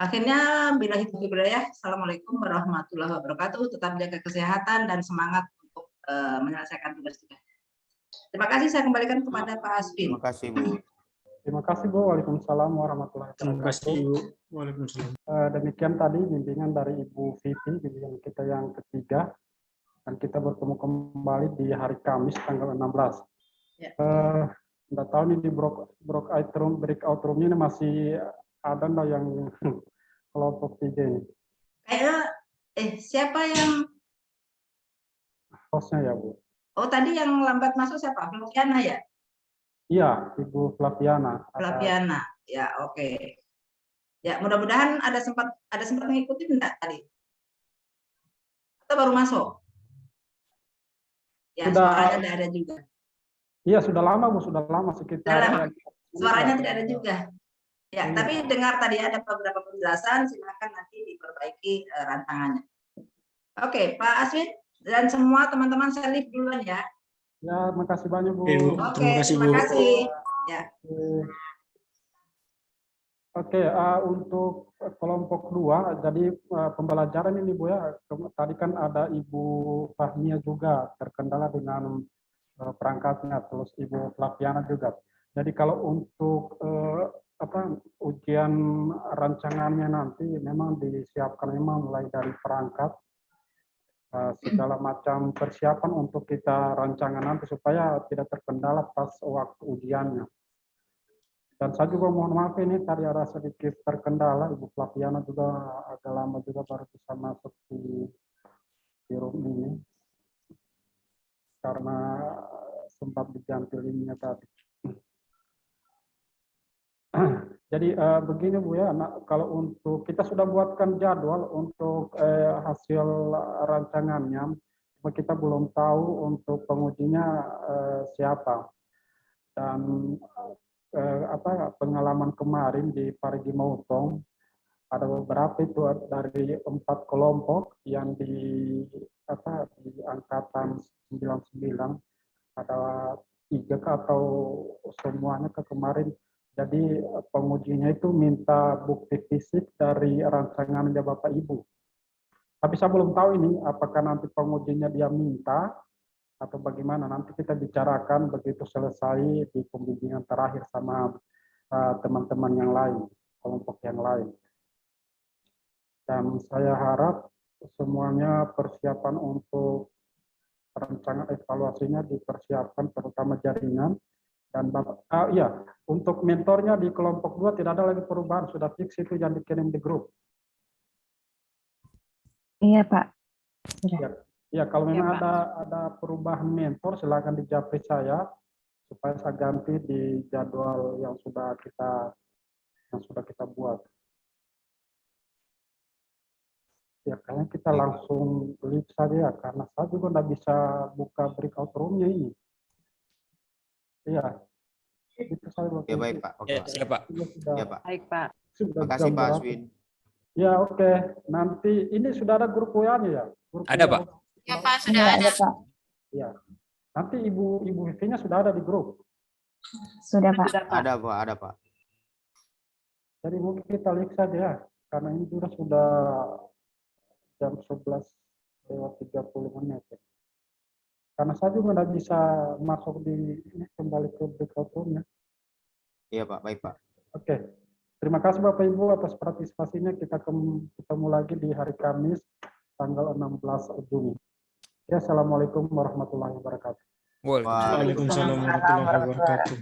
Akhirnya bila hidup hidayah, Assalamualaikum warahmatullahi wabarakatuh. Tetap jaga kesehatan dan semangat untuk menyelesaikan tugas-tugas. Terima kasih, saya kembalikan kepada Pak Aswin. Terima kasih Bu. Terima kasih Bu. Waalaikumsalam warahmatullahi wabarakatuh. Terima kasih Ibu. Waalaikumsalam. Demikian tadi bimbingan dari Ibu Vivi, bimbingan kita yang ketiga. Dan kita bertemu kembali di hari Kamis tanggal 16. Ya. Nggak tahu nih di breakout room ini masih ada nggak yang kelompok 3 ini? Kayaknya, siapa yang, Hostnya ya Bu? oh tadi yang lambat masuk siapa? Flaviana ya? Iya, Ibu Flaviana. Flaviana, ya oke. Ya mudah-mudahan ada sempat mengikuti enggak tadi? Atau baru masuk? Ya Sudah. suaranya tidak ada juga. Iya, sudah lama Bu, sudah lama sekitar. Sudah lama. Suaranya tidak ada juga. Ya, Iya. tapi dengar tadi ada beberapa penjelasan, silakan nanti diperbaiki rancangannya. Oke, Pak Aswin dan semua teman-teman saya lift duluan ya. Ya, makasih banyak Bu. Oke, Bu. Oke, Terima kasih, terima Bu. kasih. Ya. Oke, untuk kelompok 2, jadi pembelajaran ini Bu ya, tadi kan ada Ibu Fahmia juga terkendala dengan perangkatnya, terus Ibu Flaviana juga. Jadi kalau untuk ujian rancangannya nanti memang disiapkan memang mulai dari perangkat, segala macam persiapan untuk kita rancangan nanti supaya tidak terkendala pas waktu ujiannya. Dan saya juga mohon maaf ini tadi ada sedikit terkendala, Ibu Flaviana juga agak lama juga baru bisa masuk di room ini karena sempat digantilinnya tadi. Jadi begini Bu ya, kalau untuk kita sudah buatkan jadwal untuk hasil rancangannya, kita belum tahu untuk pengujinya siapa. Dan pengalaman kemarin di Parigi Motong ada beberapa itu dari 4 kelompok yang di angkatan 99 ada 3 atau semuanya ke kemarin. Jadi pengujinya itu minta bukti fisik dari rancangannya Bapak Ibu. Tapi saya belum tahu ini apakah nanti pengujinya dia minta atau bagaimana. Nanti kita bicarakan begitu selesai di pembimbingan terakhir sama teman-teman yang lain, kelompok yang lain. Dan saya harap semuanya persiapan untuk rancangan evaluasinya dipersiapkan, terutama jaringan. Dan untuk mentornya di kelompok 2 tidak ada lagi perubahan, sudah fix itu yang dikirim di grup. Iya Pak. Sudah. Ya, kalau memang Ya, Pak. ada perubahan mentor, silakan di japri saya supaya saya ganti di jadwal yang sudah kita buat. Ya, kayaknya kita langsung lihat saja karena saya juga tidak bisa buka breakout room-nya ini. Iya, itu saya. Ya baik Pak. Oke. Ya, siap Pak. Ya Pak. Baik Pak. Terima kasih Pak Aswin. Ya oke. Nanti ini sudah ada grup WA-nya ya? Grup Ada, WA. Pak. Ya Pak, sudah Iya, ada. Pak. Ya. Nanti Ibu Vivinya sudah ada di grup. Sudah Pak. Sudah Pak. Ada Pak. Jadi mungkin kita lihat saja karena ini sudah jam 11:30 menit. Ya. Karena saya juga tidak bisa masuk kembali ke breakout room-nya. Iya Pak, baik Pak. Oke. Terima kasih Bapak Ibu atas partisipasinya. Kita ketemu lagi di hari Kamis tanggal 16 Juni. Ya, Assalamualaikum warahmatullahi wabarakatuh. Waalaikumsalam. Waalaikumsalam warahmatullahi wabarakatuh.